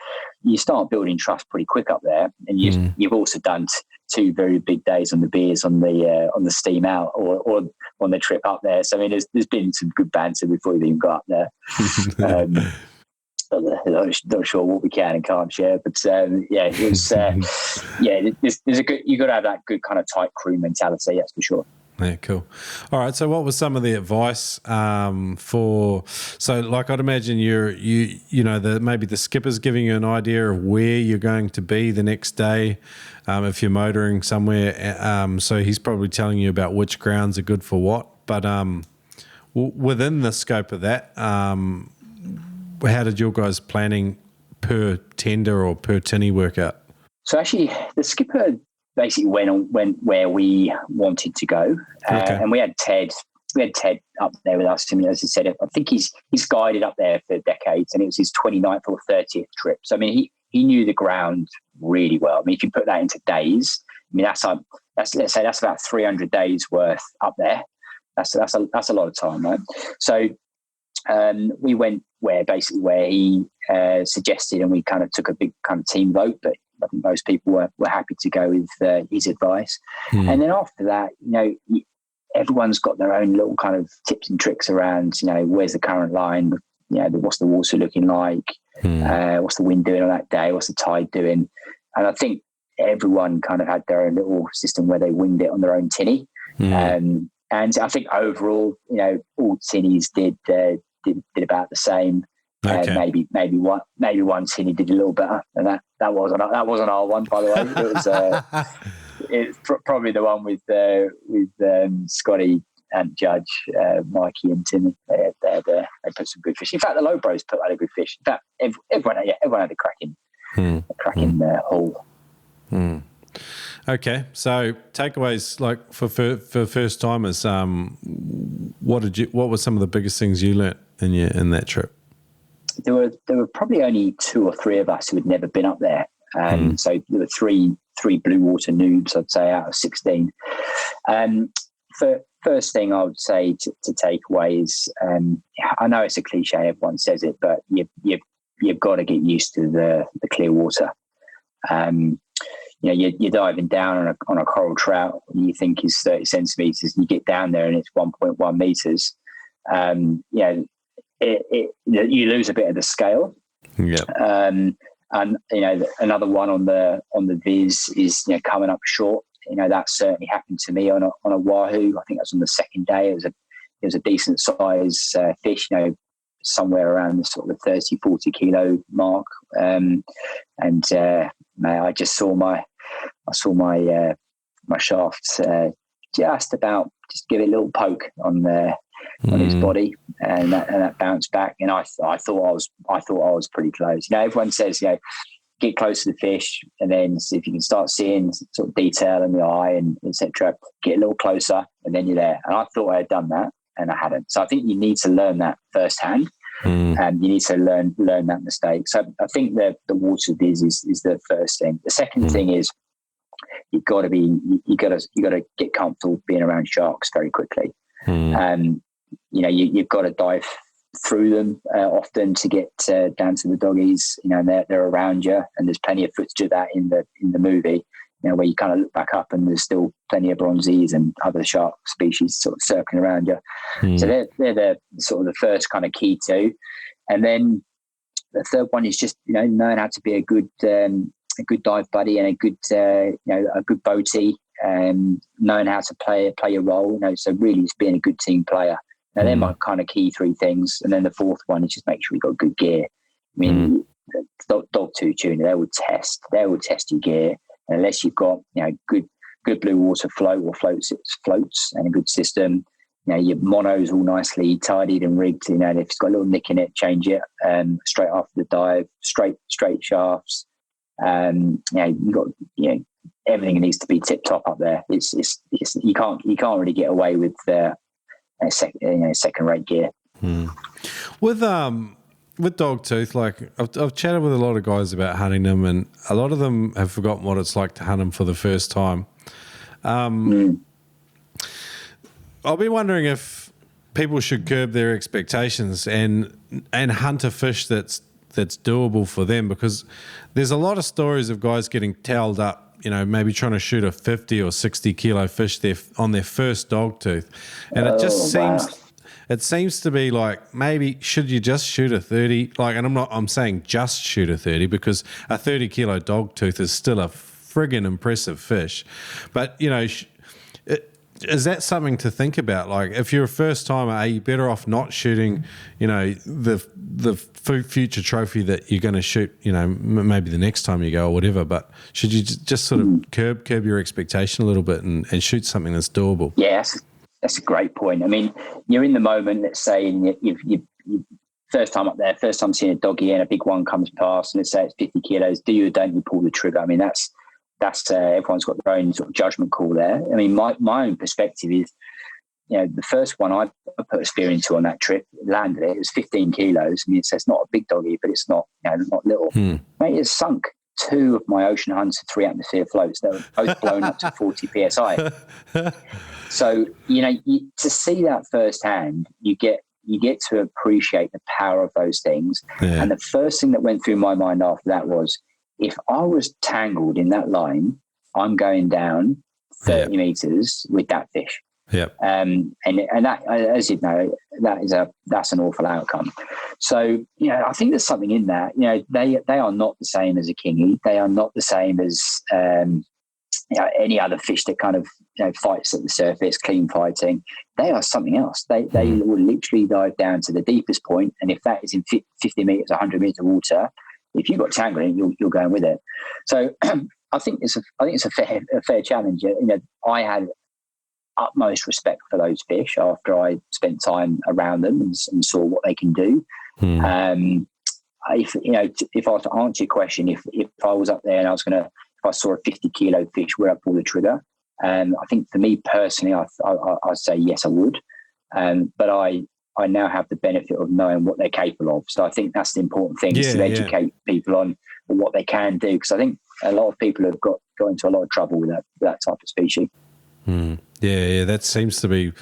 you start building trust pretty quick up there, and you've also done 2 very big days on the beers on the steam out or on the trip up there. So I mean, there's been some good banter before you even got up there. Not sure what we can and can't share, but it was there's a good. You got to have that good kind of tight crew mentality. That's for sure. Yeah, cool. All right. So, what was some of the advice for? So, like, I'd imagine maybe the skipper's giving you an idea of where you're going to be the next day if you're motoring somewhere. So he's probably telling you about which grounds are good for what. But within the scope of that, how did your guys' planning per tender or per tinny work out? So actually, the skipper basically went where we wanted to go, and we had Ted up there with us. I mean, as I said, I think he's guided up there for decades, and it was his 29th or 30th trip. So I mean, he knew the ground really well. I mean, if you put that into days, I mean that's let's say that's about 300 days worth up there. That's a lot of time, right? So we went where he suggested, and we kind of took a big kind of team vote, but I think most people were happy to go with his advice. And then after that, everyone's got their own little kind of tips and tricks around, where's the current line, what's the water looking like, what's the wind doing on that day, what's the tide doing. And I think everyone kind of had their own little system where they winged it on their own tinny. And I think overall, all tinnies did about the same. Okay. Maybe one tinny did a little better, and that wasn't our one, by the way. It was probably the one with Scotty and Judge, Mikey and Timmy. They put some good fish. In fact, the low bros put out a good fish. In fact, everyone had a cracking hole. Okay, so takeaways, like for first timers, what were some of the biggest things you learnt in that trip? There were probably only 2 or 3 of us who had never been up there, so there were three blue water noobs, I'd say, out of 16. First thing I would say to take away is, I know it's a cliche, everyone says it, but your you've got to get used to the clear water. You're diving down on a coral trout you think is 30 centimeters, and you get down there and it's 1.1 meters. You lose a bit of the scale. Yeah. And another one on the Viz is coming up short. That certainly happened to me on a wahoo. I think that was on the second day. It was a decent size fish, somewhere around the sort of 30, 40 kilo mark. I just saw my shaft just give it a little poke on his body, and that bounced back. And I thought I was pretty close. Everyone says get close to the fish, and then see if you can start seeing sort of detail in the eye and etc. Get a little closer, and then you're there. And I thought I had done that, and I hadn't. So I think you need to learn that firsthand, and you need to learn that mistake. So I think the water Viz is the first thing. The second thing is you got to get comfortable being around sharks very quickly. You've got to dive through them often to get down to the doggies. And they're around you, and there's plenty of footage of that in the movie. Where you kind of look back up and there's still plenty of bronzies and other shark species sort of circling around you. So they're the sort of the first kind of key two. And then the third one is just knowing how to be a good dive buddy and a good boatie, knowing how to play your role. So really it's being a good team player. Now they're my kind of key three things. And then the fourth one is just make sure you've got good gear. I mean, Dogtooth Tuna, they will test your gear. And unless you've got good blue water float or floats and a good system, your mono's all nicely tidied and rigged. If it's got a little nick in it, change it straight after the dive. Straight shafts. You've got everything needs to be tip top up there. It's you can't really get away with second rate gear. With Dogtooth, like I've chatted with a lot of guys about hunting them, and a lot of them have forgotten what it's like to hunt them for the first time. I'll be wondering if people should curb their expectations and hunt a fish that's doable for them, because there's a lot of stories of guys getting towelled up, maybe trying to shoot a 50 or 60 kilo fish on their first Dogtooth, and it just seems to be like, maybe should you just shoot a 30? And I'm saying just shoot a 30, because a 30 kilo Dogtooth is still a friggin' impressive fish. But, is that something to think about? Like, if you're a first timer, are you better off not shooting, the future trophy that you're going to shoot, maybe the next time you go or whatever, but should you just sort of curb your expectation a little bit and shoot something that's doable? Yes. That's a great point. I mean, you're in the moment, let's say, and you first time up there, first time seeing a doggy and a big one comes past, and let's say it's 50 kilos. Do you or don't you pull the trigger? I mean, that's everyone's got their own sort of judgment call there. I mean, my own perspective is, the first one I put a spear into on that trip, landed it. It was 15 kilos. I mean, it's not a big doggy, but it's not, not little. Mate, it sunk 2 of my Ocean Hunter 3 atmosphere floats. They were both blown up to 40 psi. So, to see that firsthand, you get to appreciate the power of those things. Yeah. And the first thing that went through my mind after that was, if I was tangled in that line, I'm going down 30 meters with that fish. Yeah. And that, as you know, that's an awful outcome. So, I think there's something in that. They are not the same as a kingy. They are not the same as any other fish that kind of fights at the surface, clean fighting. They are something else. They will literally dive down to the deepest point, and if that is in 50 meters, 100 meters of water, if you've got tangling, you're going with it. So I think it's a fair challenge. I had utmost respect for those fish after I spent time around them and saw what they can do. If I was to answer your question, if I was up there and if I saw a 50 kilo fish, would I pull the trigger? I think for me personally, I'd say yes, I would. But I now have the benefit of knowing what they're capable of. So I think that's the important thing, is to educate people on what they can do. Because I think a lot of people have got into a lot of trouble with that type of species. Yeah, that seems to be,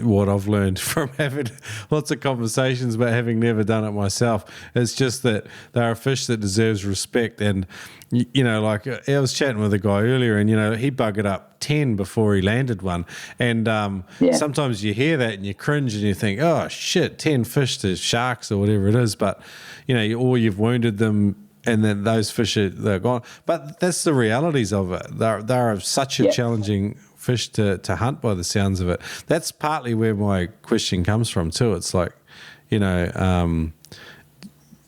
what I've learned from having lots of conversations, but having never done it myself. It's just that they're a fish that deserves respect. And, like I was chatting with a guy earlier and, he buggered up 10 before he landed one. And sometimes you hear that and you cringe and you think, oh, shit, 10 fish to sharks or whatever it is. But, or you've wounded them and then those fish, they're gone. But that's the realities of it. They're such a challenging fish to hunt by the sounds of it. That's partly where my question comes from too. It's like, do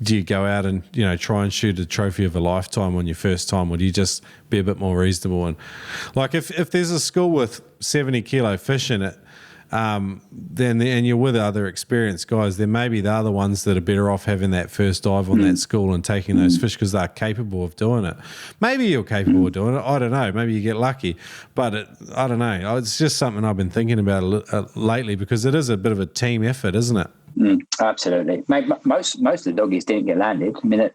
you go out and, try and shoot a trophy of a lifetime on your first time, or do you just be a bit more reasonable? And like if there's a school with 70 kilo fish in it, then and you're with other experienced guys, then maybe they're the ones that are better off having that first dive on that school and taking those fish because they're capable of doing it. Maybe you're capable of doing it. I don't know. Maybe you get lucky. But I don't know. It's just something I've been thinking about lately because it is a bit of a team effort, isn't it? Absolutely. Mate, most of the doggies didn't get landed. I mean,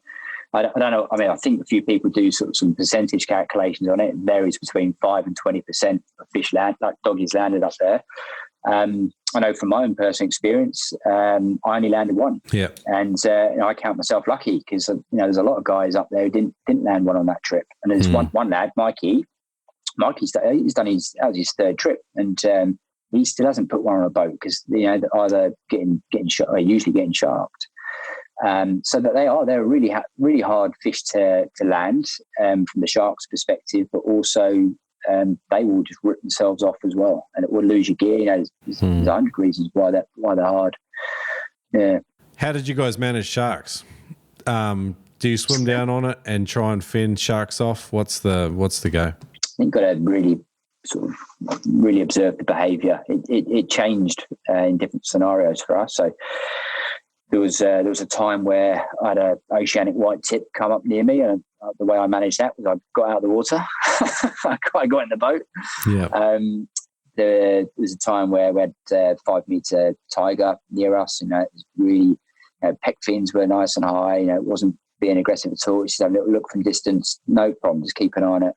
I don't know. I mean, I think a few people do sort of some percentage calculations on it. It varies between 5 and 20% of fish doggies landed up there. I know from my own personal experience, I only landed one. Yeah, and I count myself lucky because there's a lot of guys up there who didn't land one on that trip. And there's one lad, Mikey. He's done his third trip, and he still hasn't put one on a boat because they're either getting shot or usually getting sharked. So that they're really really hard fish to land from the shark's perspective, but also they will just rip themselves off as well, and it will lose your gear. There's 100 reasons why they're hard. Yeah. How did you guys manage sharks? Do you swim down on it and try and fend sharks off? What's the go? I think got to really really observe the behaviour. It changed in different scenarios for us. So there was a time where I had an oceanic white tip come up near me, and the way I managed that was I got out of the water. I got in the boat. Yeah. There was a time where we had 5-meter tiger near us. It was really, pec fins were nice and high. It wasn't being aggressive at all. Just have a little look from distance, no problem. Just keep an eye on it.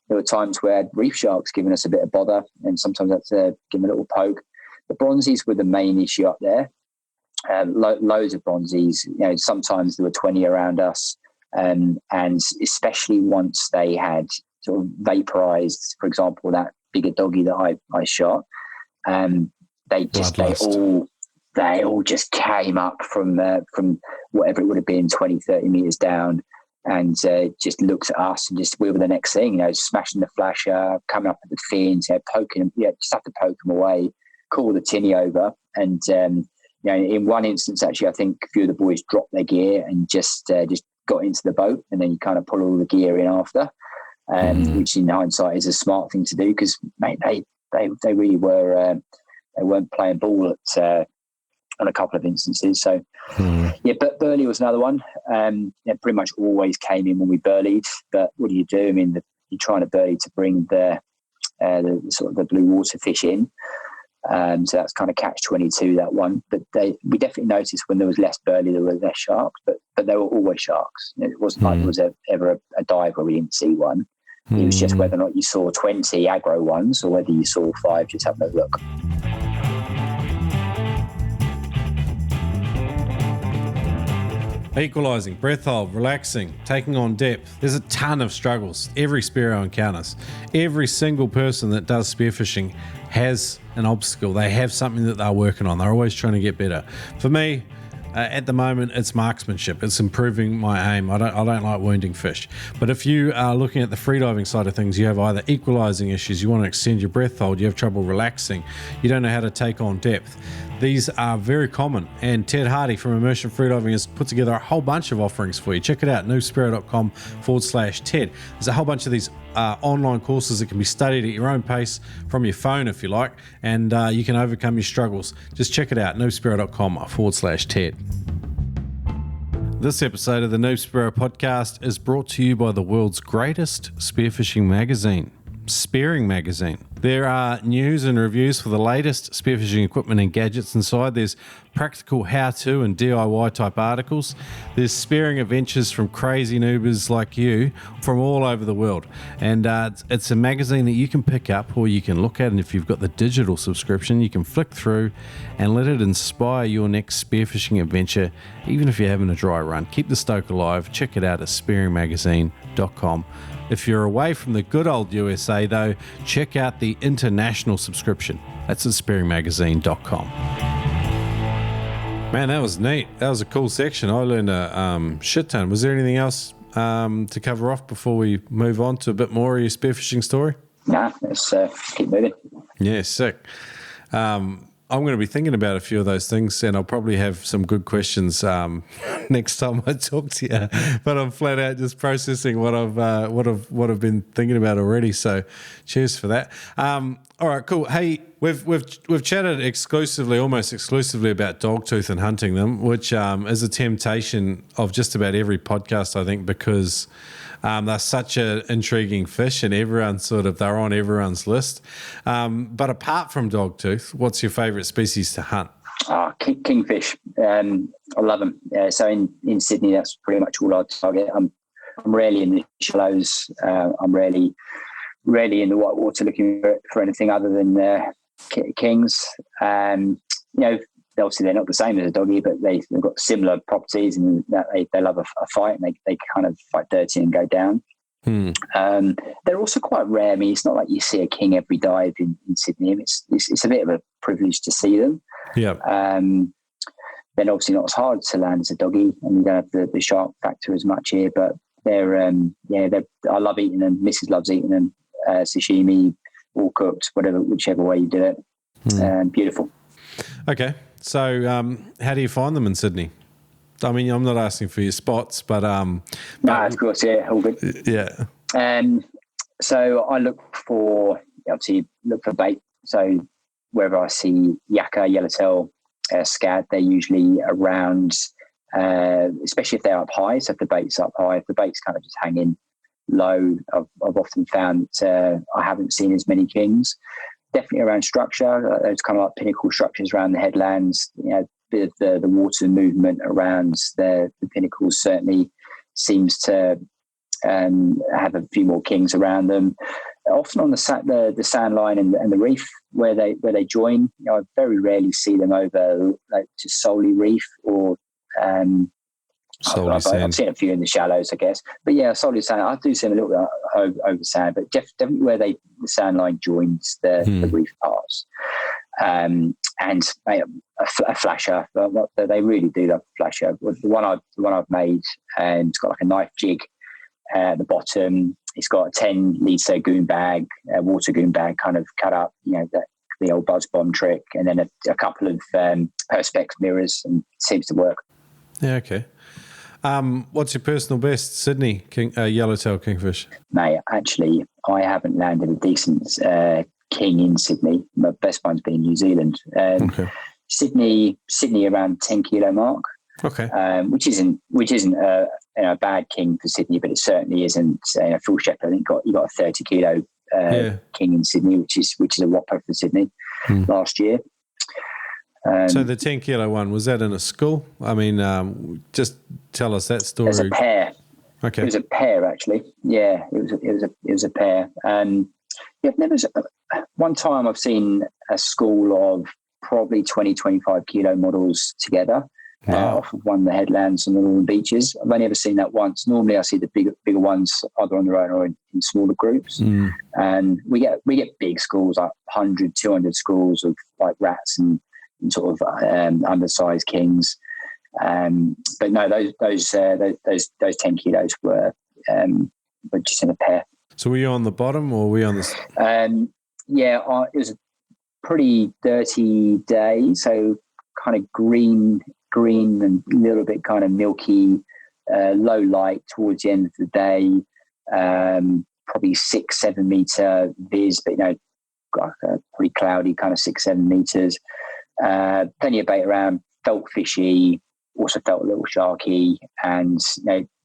There were times where reef sharks giving us a bit of bother, and sometimes I had to give them a little poke. The bronzies were the main issue up there. Loads of bronzies. Sometimes there were 20 around us, and especially once they had sort of vaporized, for example, that bigger doggy that I shot. They all just came up from whatever it would have been 20, 30 meters down, and just looked at us and just we were the next thing. Smashing the flasher, coming up at the fins, poking them. Just have to poke them away, call the tinny over, and. In one instance, actually, I think a few of the boys dropped their gear and just got into the boat, and then you kind of pull all the gear in after, which in hindsight is a smart thing to do because, mate, they really were they weren't playing ball at on a couple of instances. So, but Burley was another one. Pretty much always came in when we burleyed. But what do? I mean, you're trying to burley to bring the sort of the blue water fish in. So that's kind of catch-22, that one. But we definitely noticed when there was less burley, there were less sharks, but there were always sharks. It wasn't like there was ever a dive where we didn't see one. It was just whether or not you saw 20 aggro ones or whether you saw 5, just having a look. Equalising, breath hold, relaxing, taking on depth. There's a ton of struggles every Spearo encounters. Every single person that does spearfishing has an obstacle. They have something that they're working on. They're always trying to get better. For me, at the moment, it's marksmanship. It's improving my aim. I don't like wounding fish. But if you are looking at the freediving side of things, you have either equalising issues, you want to extend your breath hold, you have trouble relaxing, you don't know how to take on depth. These are very common, and Ted Hardy from Immersion Freediving has put together a whole bunch of offerings for you. Check it out, noospearo.com/Ted. There's a whole bunch of these online courses that can be studied at your own pace from your phone if you like, and you can overcome your struggles. Just check it out, noospearo.com/Ted. This episode of the No Spearo podcast is brought to you by the world's greatest spearfishing magazine, Spearing Magazine. There are news and reviews for the latest spearfishing equipment and gadgets inside. There's practical how-to and DIY type articles. There's spearing adventures from crazy noobers like you from all over the world. And it's a magazine that you can pick up or you can look at. And if you've got the digital subscription, you can flick through and let it inspire your next spearfishing adventure, even if you're having a dry run. Keep the stoke alive. Check it out at spearingmagazine.com. If you're away from the good old USA, though, check out the international subscription. That's at spearingmagazine.com. Man, that was neat. That was a cool section. I learned a shit ton. Was there anything else to cover off before we move on to a bit more of your spearfishing story? Nah, let's keep moving. Yeah, sick. I'm going to be thinking about a few of those things, and I'll probably have some good questions next time I talk to you. But I'm flat out just processing what I've been thinking about already. So, cheers for that. All right, cool. Hey, we've chatted almost exclusively about dogtooth and hunting them, which is a temptation of just about every podcast, I think, because they're such an intriguing fish, and they're on everyone's list. But apart from dogtooth, what's your favourite species to hunt? Kingfish. I love them. So in Sydney, that's pretty much all I target. I'm rarely in the shallows. I'm rarely in the white water looking for anything other than kings. Obviously they're not the same as a doggy, but they've got similar properties, and that they love a fight, and they kind of fight dirty and go down. They're also quite rare. I mean, it's not like you see a king every dive in Sydney. It's a bit of a privilege to see them. Yeah. They're obviously not as hard to land as a doggy, and you don't have the shark factor as much here. But I love eating them. Mrs. loves eating them. Sashimi, all cooked, whichever way you do it. Beautiful. Okay. So, how do you find them in Sydney? I mean, I'm not asking for your spots, but no, of course, yeah, all good. Yeah. So I look for bait. So wherever I see yakka, yellowtail, scad, they're usually around, especially if they're up high. So if the bait's up high, if the bait's kind of just hanging low, I've often found I haven't seen as many kings. Definitely around structure, those kind of like pinnacle structures around the headlands. Bit of the water movement around the pinnacles certainly seems to have a few more kings around them. Often on the sand line and the reef where they join, I very rarely see them over just solely reef or. I've seen a few in the shallows, I guess, but yeah, solely sand. I do see them a little bit over sand, but definitely where the sand line joins the reef parts. And a flasher. They really do love flasher. The one I've made, it's got like a knife jig at the bottom. It's got a 10-litre goon bag, a water goon bag, kind of cut up. The old buzz bomb trick, and then a couple of perspex mirrors, and it seems to work. Yeah. Okay. What's your personal best Sydney yellowtail kingfish? Mate, actually, I haven't landed a decent king in Sydney. My best one's been in New Zealand. Okay. Sydney around 10 kilo mark. Okay. Which isn't a bad king for Sydney, but it certainly isn't a full shepherd. I think you got a 30 kilo king in Sydney, which is a whopper for Sydney last year. So the 10 kilo one, was that in a school? I mean, just tell us that story. It was a pair. Okay. It was a pair, actually. Yeah, it was a pair. One time I've seen a school of probably 20, 25 kilo models together off of one of the headlands on the northern beaches. I've only ever seen that once. Normally I see the bigger ones either on their own or in smaller groups. And we get big schools, like 100, 200 schools of like rats and sort of undersized kings, but no, those 10 kilos were just in a pair. So were you on the bottom or were you on the? It was a pretty dirty day, so kind of green and a little bit kind of milky, low light towards the end of the day. Probably 6-7 meter viz, but pretty cloudy, kind of 6-7 meters. Plenty of bait around, felt fishy, also felt a little sharky, and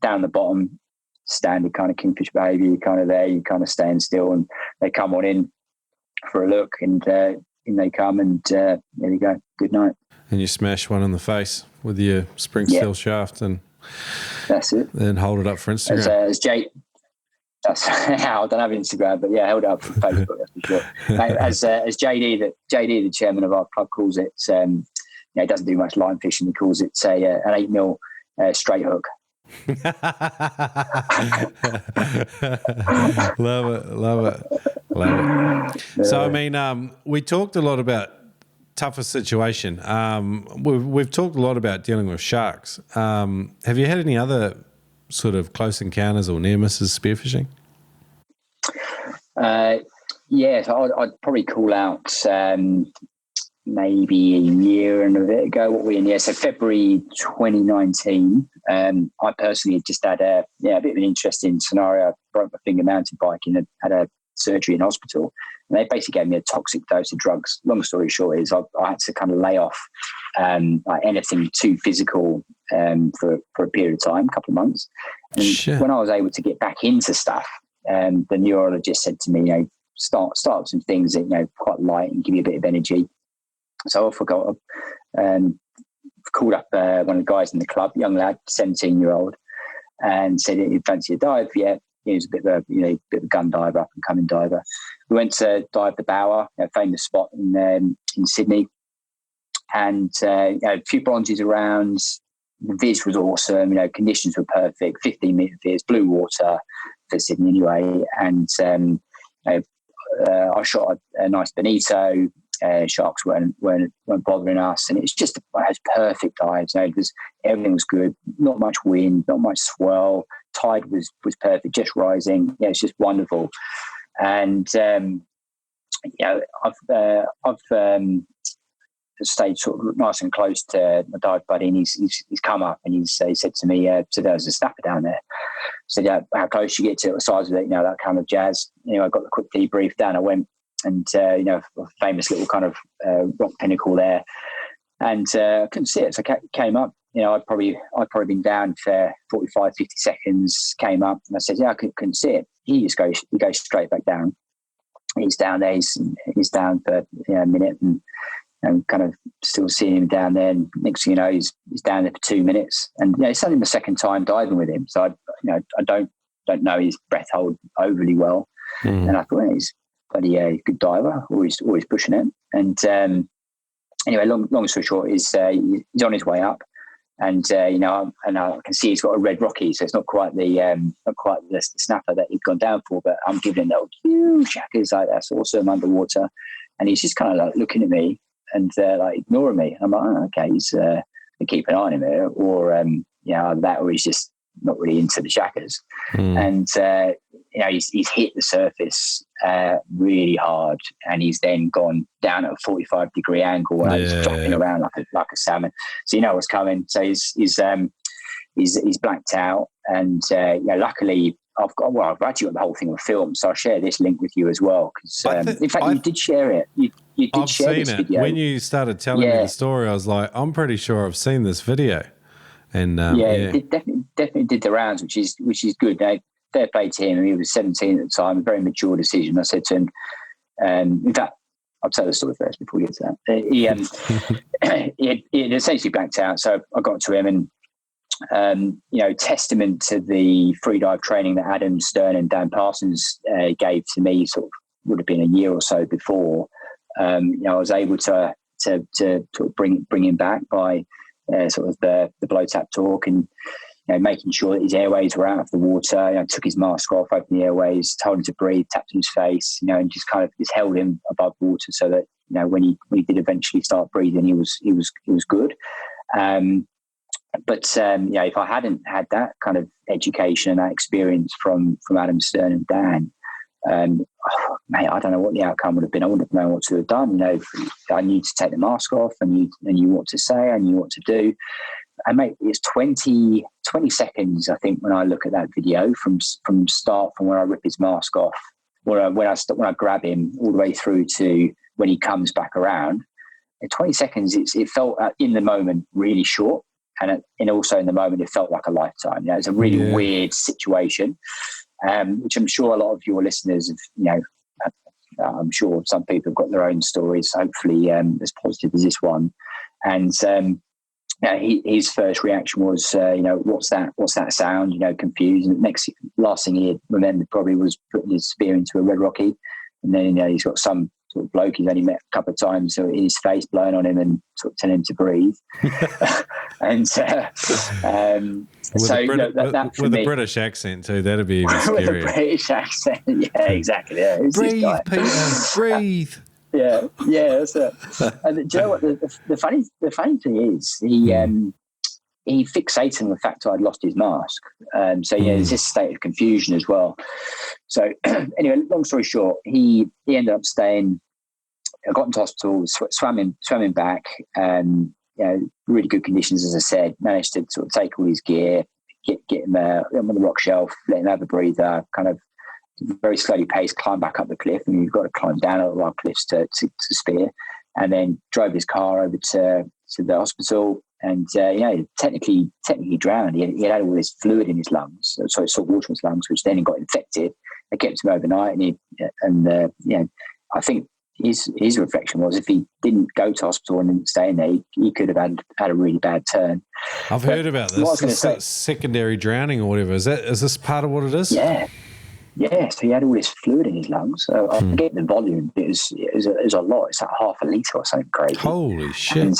down the bottom, standard kind of kingfish behaviour. You're kind of there, you kind of stand still, and they come on in. for a look, and in they come, and there we go. Good night. And you smash one in the face with your spring steel shaft, and that's it. Then hold it up for Instagram. As Jay, I don't have Instagram, but yeah, held it up for Facebook, that's for sure. Mate, as JD, the chairman of our club, calls it, he doesn't do much line fishing. He calls it an 8mm straight hook. Love it. So I mean, we talked a lot about toughest situation. We've talked a lot about dealing with sharks. Have you had any other sort of close encounters or near misses spearfishing? So I'd probably call out maybe a year and a bit ago. What we in? Yeah, so February 2019. I personally had just had a bit of an interesting scenario. I broke my finger mountain biking and had a surgery in hospital, and they basically gave me a toxic dose of drugs. Long story short is I had to kind of lay off like anything too physical for a period of time, a couple of months. And when I was able to get back into stuff, the neurologist said to me, start with some things that quite light and give you a bit of energy. So I forgot. Called up one of the guys in the club, young lad, 17-year-old, and said, "You fancy a dive?" Yeah, he was a bit of a gun diver, up and coming diver. We went to dive the Bower, a famous spot in Sydney, and a few bronzes around. The viz was awesome. Conditions were perfect. 15-meter viz, blue water for Sydney anyway, and I shot a nice bonito. Sharks weren't bothering us, and it's just perfect dives. Everything was good. Not much wind, not much swell. Tide was perfect, just rising. Yeah, it's just wonderful. And I've stayed sort of nice and close to my dive buddy, and he's come up and he said to me, "So there's a snapper down there." I said, "Yeah, how close you get to it, the size of it, that kind of jazz." I got the quick debrief. Down I went. And, a famous little kind of rock pinnacle there. And I couldn't see it. So I came up, I'd probably been down for 45, 50 seconds, came up, and I said, I couldn't see it. He goes straight back down. He's down there, he's down for a minute, and kind of still seeing him down there. And next thing you know, he's down there for 2 minutes. And it's only my second time diving with him. So I don't know his breath hold overly well. And I thought, he's bloody good diver, always pushing it. And anyway, long story short is he's on his way up, and and I can see he's got a red rocky, so it's not quite the snapper that he'd gone down for, but I'm giving him that huge shackers, like that's awesome underwater, and he's just kind of like looking at me and like ignoring me. I'm like, okay, he's keep an eye on him here, or that, or he's just not really into the shackers. And he's hit the surface really hard, and he's then gone down at a 45-degree angle, and he's dropping around like a salmon. So what's coming. So he's blacked out, and luckily I've actually got the whole thing on film, so I'll share this link with you as well, because in fact you did share it. You did share this video. When you started telling me the story, I was like, I'm pretty sure I've seen this video. And it definitely did the rounds, which is good. Fair play to him. He was 17 at the time, a very mature decision. I said to him, in fact, I'll tell the story first before we get to that. He essentially blacked out. So I got to him, and testament to the freedive training that Adam Stern and Dan Parsons gave to me, sort of would have been a year or so before. I was able to bring him back by sort of the blow tap talk, and making sure that his airways were out of the water. Took his mask off, opened the airways, told him to breathe, tapped his face, and just kind of just held him above water, so that when he did eventually start breathing, he was good. But if I hadn't had that kind of education and that experience from Adam Stern and Dan, mate, I don't know what the outcome would have been. I wouldn't have known what to have done. I knew to take the mask off, and knew what to say, I knew what to do. And mate, it's 20 seconds, I think, when I look at that video from start, from when I rip his mask off, when I grab him, all the way through to when he comes back around. In 20 seconds, it felt in the moment really short, and also in the moment it felt like a lifetime. It's a really weird situation, which I'm sure a lot of your listeners have I'm sure some people have got their own stories, hopefully as positive as this one. And his first reaction was, what's that sound? Confused. And last thing he remembered probably was putting his spear into a red rocky. And then he's got some sort of bloke he's only met a couple of times, so his face blowing on him and sort of telling him to breathe. And that for with me, a British accent too, that'd be even scarier. With a British accent, yeah, exactly. Yeah. Breathe, Peter, breathe. Yeah, that's it. And do you know what the funny thing is? He fixated on the fact I'd lost his mask. There's this state of confusion as well. So anyway, long story short, he ended up staying. I got into hospital, swam him back. Really good conditions, as I said. Managed to sort of take all his gear, get him on the rock shelf, let him have a breather, kind of very slowly paced, climb back up the cliff, and you've got to climb down a lot of cliffs to spear, and then drove his car over to the hospital. And technically drowned. He had all this fluid in his lungs, salt water in his lungs, which then he got infected. They kept him overnight, and I think his reflection was if he didn't go to hospital and didn't stay in there, he could have had a really bad turn. I've heard about this. Secondary drowning or whatever. Is this part of what it is? Yeah. Yeah, so he had all this fluid in his lungs. So I forget the volume. It was a lot. It's like half a litre or something crazy. Holy shit. And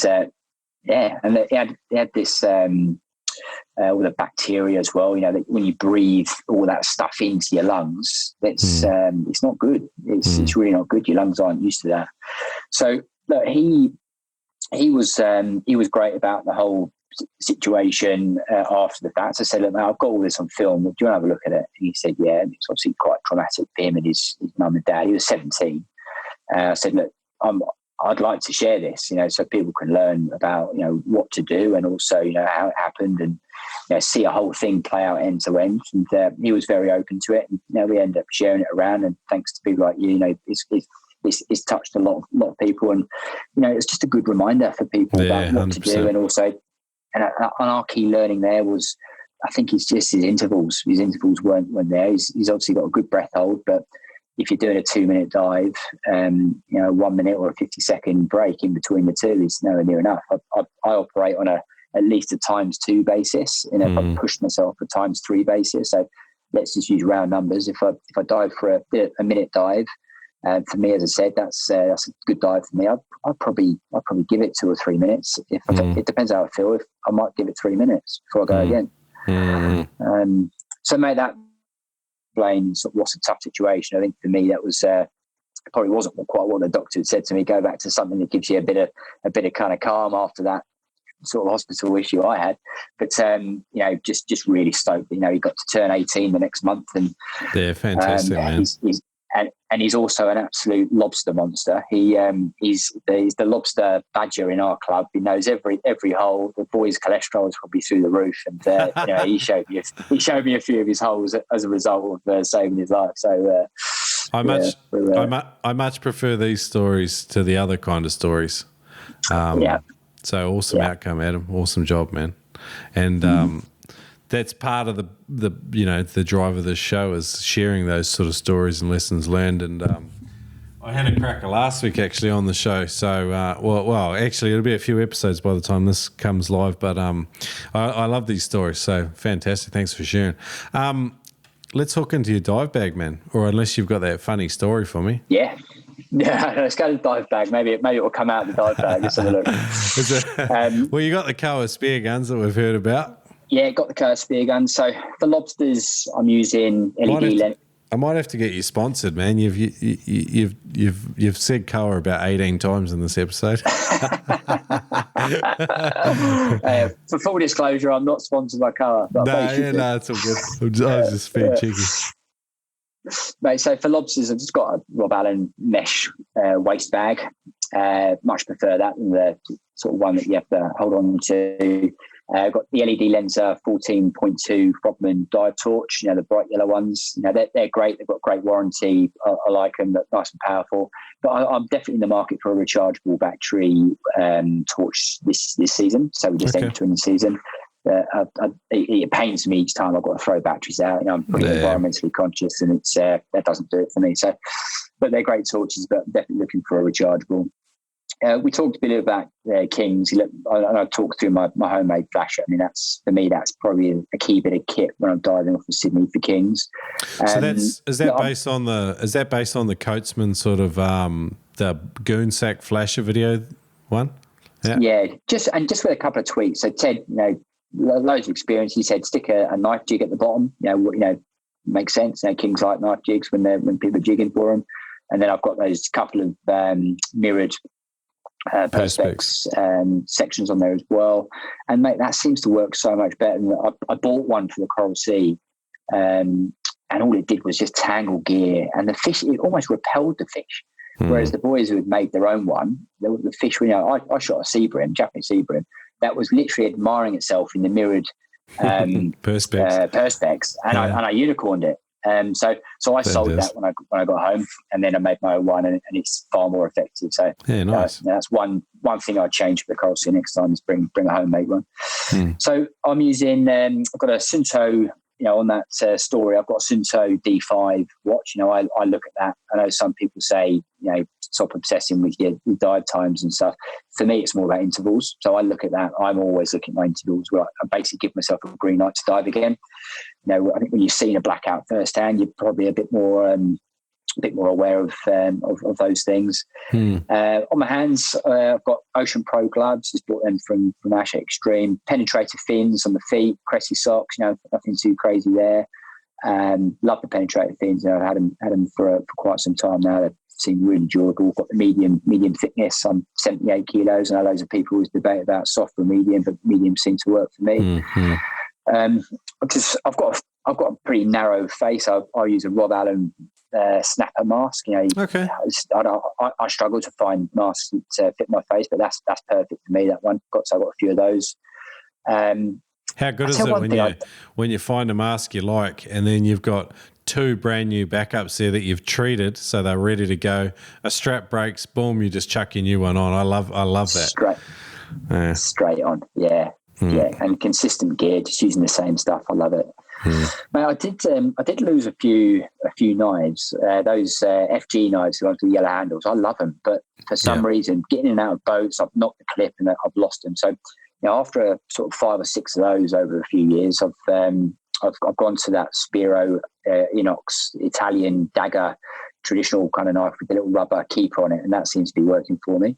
and he had this all the bacteria as well. That when you breathe all that stuff into your lungs, it's not good. It's really not good. Your lungs aren't used to that. So look, he was great about the whole situation after the fact. So I said, look, man, I've got all this on film. Do you want to have a look at it? And he said, yeah. And it's obviously quite traumatic for him and his mum and dad. He was 17. I said, look, I'd like to share this, so people can learn about, what to do and also, how it happened and, see a whole thing play out end to end. And he was very open to it. And, we ended up sharing it around. And thanks to people like you, it's touched a lot of people. And, it's just a good reminder for people about what 100%. To do. And also, and our key learning there was, I think it's just his intervals. His intervals weren't there. He's obviously got a good breath hold, but if you're doing a 2-minute dive, 1 minute or a 50-second break in between the two is nowhere near enough. I operate on at least a times-2 basis, and if I push myself a times-3 basis. So let's just use round numbers. If I dive for a minute dive, for me, as I said, that's a good dive for me. I'd probably give it 2 or 3 minutes. It depends how I feel. If I might give it 3 minutes before I go again. So mate, that explains what's a tough situation. I think for me that was probably wasn't quite what the doctor had said to me. Go back to something that gives you a bit of kind of calm after that sort of hospital issue I had. But just really stoked. He got to turn 18 the next month, and fantastic, man. He's also an absolute lobster monster. He's the lobster badger in our club. He knows every hole. The boys' cholesterol is probably through the roof, and he showed me a few of his holes as a result of saving his life. So I much prefer these stories to the other kind of stories. So awesome outcome, Adam. Awesome job, man. And that's part of the drive of this show is sharing those sort of stories and lessons learned. And I had a cracker last week actually on the show. So, actually it'll be a few episodes by the time this comes live. But I love these stories. So fantastic. Thanks for sharing. Let's hook into your dive bag, man. Or unless you've got that funny story for me. Yeah. Yeah, let's go to the dive bag. Maybe it will come out of the dive bag. Let's have a look. Well, you got the Coral spear guns that we've heard about. Yeah, got the Coral spear gun. So for lobsters, I'm using LED lens. I might have to get you sponsored, man. You've said Coral about 18 times in this episode. For full disclosure, I'm not sponsored by Coral. No, it's all good. I was just being cheeky. Mate, so for lobsters, I've just got a Rob Allen mesh waist bag. Much prefer that than the sort of one that you have to hold on to. I've got the LED Lenser 14.2 Frogman dive torch, the bright yellow ones. They're great. They've got great warranty. I like them. They're nice and powerful. But I'm definitely in the market for a rechargeable battery torch this season. So we're just entering the season. it pains me each time I've got to throw batteries out. You know, I'm pretty environmentally conscious, and it's that doesn't do it for me. So, but they're great torches, but definitely looking for a rechargeable. We talked a bit about Kings, and I talked through my homemade flasher. I mean, that's probably a key bit of kit when I'm diving off of Sydney for Kings. So is that based on the Coatsman sort of the goon sack flasher video one? Yeah, just with a couple of tweaks. So Ted, you know, loads of experience. He said stick a knife jig at the bottom. You know, makes sense. You know, Kings like knife jigs when people are jigging for them. And then I've got those couple of mirrored perspex sections on there as well, and mate, that seems to work so much better. I bought one for the Coral Sea, and all it did was just tangle gear, and the fish, it almost repelled the fish. Whereas the boys who had made their own one, the fish, you know, I shot a sea bream, Japanese sea bream, that was literally admiring itself in the mirrored perspex, and I unicorned it. So I sold that when I got home, and then I made my own one, and it's far more effective. So nice. That's one thing I'd change for the Coral Sea next time is bring a homemade one. So I'm using I've got a Sunto, you know, on that story. I've got a Sunto D5 watch. You know, I look at that. I know some people say, you know, stop obsessing with your dive times and stuff. For me, it's more about intervals. So I look at that. I'm always looking at my intervals where I basically give myself a green light to dive again. You know, I think when you've seen a blackout firsthand, you're probably a bit more aware of those things. On my hands, I've got Ocean Pro gloves. Just bought them from Ash Extreme. Penetrator fins on the feet, Cressy socks. You know, nothing too crazy there. Love the penetrator fins. You know, I've had them for quite some time now. They seem really durable. Got the medium thickness. I'm 78 kilos. I know loads of people always debate about soft or medium, but medium seems to work for me. Because I've got a pretty narrow face. I use a Rob Allen snapper mask. You know, okay. I struggle to find masks that fit my face, but that's perfect for me. That one. So I've got a few of those. How good is it when you find a mask you like, and then you've got two brand new backups there that you've treated, so they're ready to go. A strap breaks, boom, you just chuck your new one on. I love that. Straight on, yeah. Yeah, and consistent gear, just using the same stuff. I love it. Mate, I did lose a few knives. Those FG knives, the ones with yellow handles. I love them, but for some reason, getting in and out of boats, I've knocked the clip and I've lost them. So, you know, after sort of 5 or 6 of those over a few years, I've gone to that Spearo inox Italian dagger, traditional kind of knife with a little rubber keeper on it, and that seems to be working for me.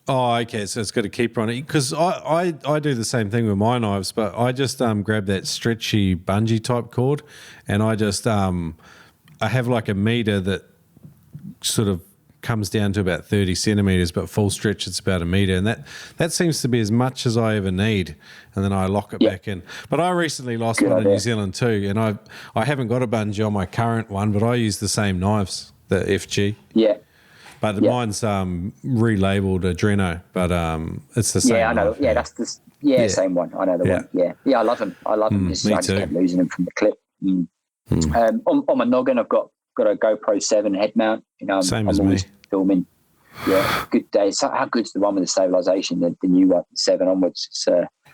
Oh, okay. So it's got a keeper on it, because I do the same thing with my knives, but I just grab that stretchy bungee type cord, and I just I have like a meter that sort of comes down to about 30 centimeters, but full stretch it's about a meter, and that seems to be as much as I ever need, and then I lock it back in. But I recently lost one in New Zealand too, and I haven't got a bungee on my current one, but I use the same knives, the FG. Yeah. But mine's relabeled Adreno, but it's the same. Yeah, I know. Knife, yeah, that's the same one. I know the one. Yeah, I love them. I just kept losing them from the clip. On my noggin, I've got a GoPro 7 head mount. You know, I'm always me. filming. Yeah, good day. So how good's the one with the stabilization? The new one, 7 onwards. It's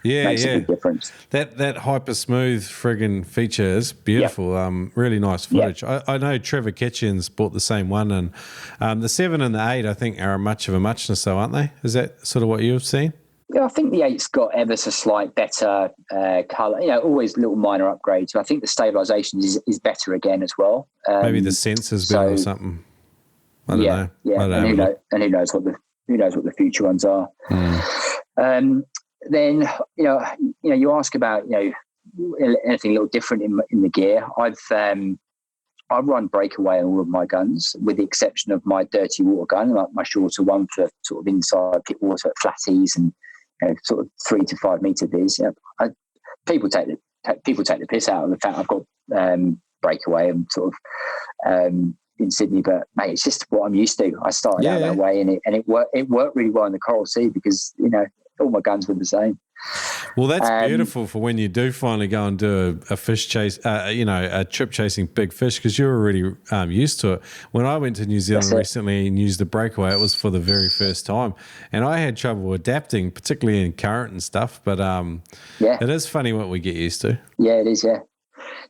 makes a big difference. That hyper smooth friggin' feature is beautiful. Really nice footage. I know Trevor Kitchen's bought the same one, and the 7 and the 8 I think are much of a muchness, though, aren't they? Is that sort of what you've seen? Yeah, I think the 8's got ever so slight better colour. You know, always little minor upgrades. I think the stabilisation is better again as well. Maybe the sensor's better or something. I don't know. Yeah, and who knows what the future ones are. Then you ask about anything a little different in the gear. I run breakaway on all of my guns, with the exception of my dirty water gun, like my shorter one for sort of inside pit water at flatties and sort of 3 to 5 meter viz. People take the piss out of the fact I've got breakaway and sort of in Sydney, but mate, it's just what I'm used to. I started out that way, and it worked really well in the Coral Sea because all my guns were the same. Well, that's beautiful for when you do finally go and do a fish chase, a trip chasing big fish, because you're already used to it. When I went to New Zealand recently and used the breakaway, it was for the very first time. And I had trouble adapting, particularly in current and stuff. But it is funny what we get used to. Yeah, it is, yeah.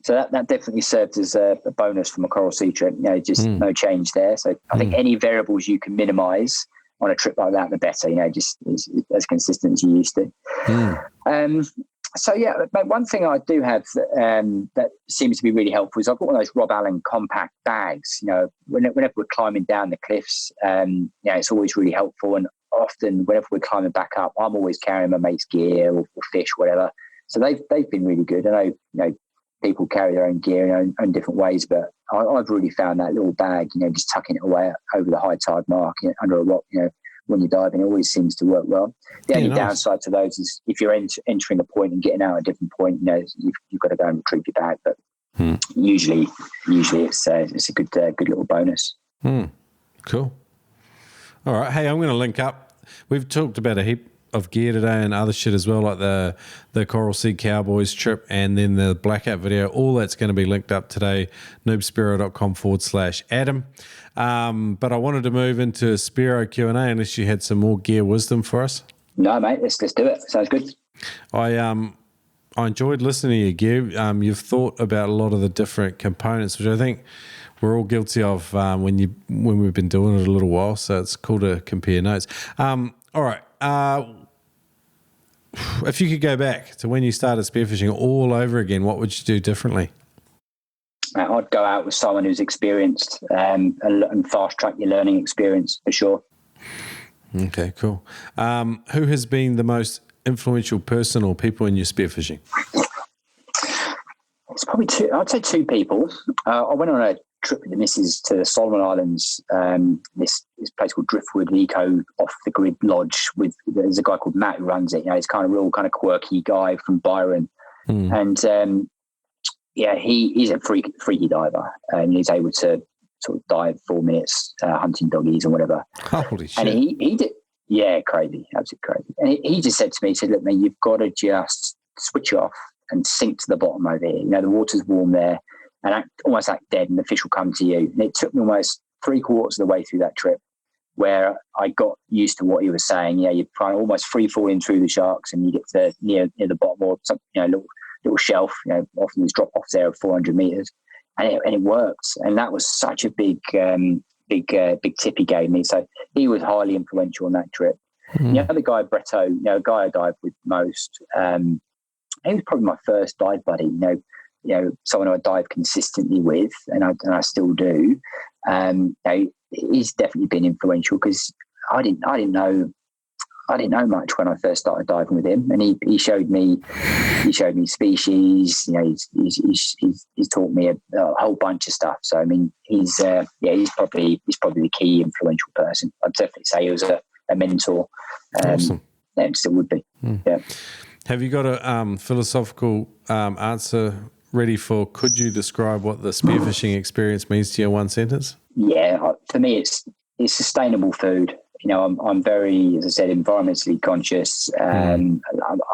So that definitely served as a bonus from a Coral Sea trip. Just no change there. So I think any variables you can minimise on a trip like that, the better. Just as consistent as you used to. So yeah, one thing I do have that seems to be really helpful is I've got one of those Rob Allen compact bags. Whenever we're climbing down the cliffs, it's always really helpful. And often, whenever we're climbing back up, I'm always carrying my mate's gear or fish, whatever. So they've been really good. I know, people carry their own gear in own different ways, but I've really found that little bag, just tucking it away over the high tide mark under a rock, when you're diving, it always seems to work well. The only downside to those is if you're entering a point and getting out at a different point, you've got to go and retrieve your bag. But usually it's a good little bonus. Cool. All right. Hey, I'm going to link up. We've talked about a heap of gear today and other shit as well, like the Coral Sea Cowboys trip and then the Blackout video. All that's going to be linked up today, noobspearo.com/Adam. But I wanted to move into Spearo Q&A unless you had some more gear wisdom for us. No, mate, let's do it. Sounds good. I enjoyed listening to your gear. You've thought about a lot of the different components, which I think we're all guilty of when we've been doing it a little while. So it's cool to compare notes. All right. If you could go back to when you started spearfishing all over again, what would you do differently? I'd go out with someone who's experienced and fast track your learning experience for sure. Okay, cool. Who has been the most influential person or people in your spearfishing? It's probably two. I'd say two people. I went on a trip with the missus to the Solomon Islands. This place called Driftwood Eco off the grid lodge. There's a guy called Matt who runs it. He's kind of real kind of quirky guy from Byron, and he's a freaky diver, and he's able to sort of dive 4 minutes hunting doggies and whatever. Holy shit! And he did, crazy, absolutely crazy. And he just said to me, he said, "Look, mate, you've got to just switch off and sink to the bottom over here. The water's warm there, and almost act dead, and the fish will come to you." And it took me almost 3/4 of the way through that trip where I got used to what he was saying. You're kind of almost free falling through the sharks, and you get to near the bottom or some little shelf. Often there's drop offs there of 400 meters, and it worked. And that was such a big tip he gave me. So he was highly influential on that trip. The other guy, Bretto, a guy I dive with most. He was probably my first dive buddy. Someone I dive consistently with, and I still do. He's definitely been influential because I didn't know much when I first started diving with him, and he showed me species. He's taught me a whole bunch of stuff. So I mean, he's probably the key influential person. I'd definitely say he was a mentor. Awesome. And still would be. Yeah. Have you got a philosophical answer ready for? Could you describe what the spearfishing experience means to you in one sentence? Yeah, for me, it's sustainable food. I'm very, as I said, environmentally conscious. I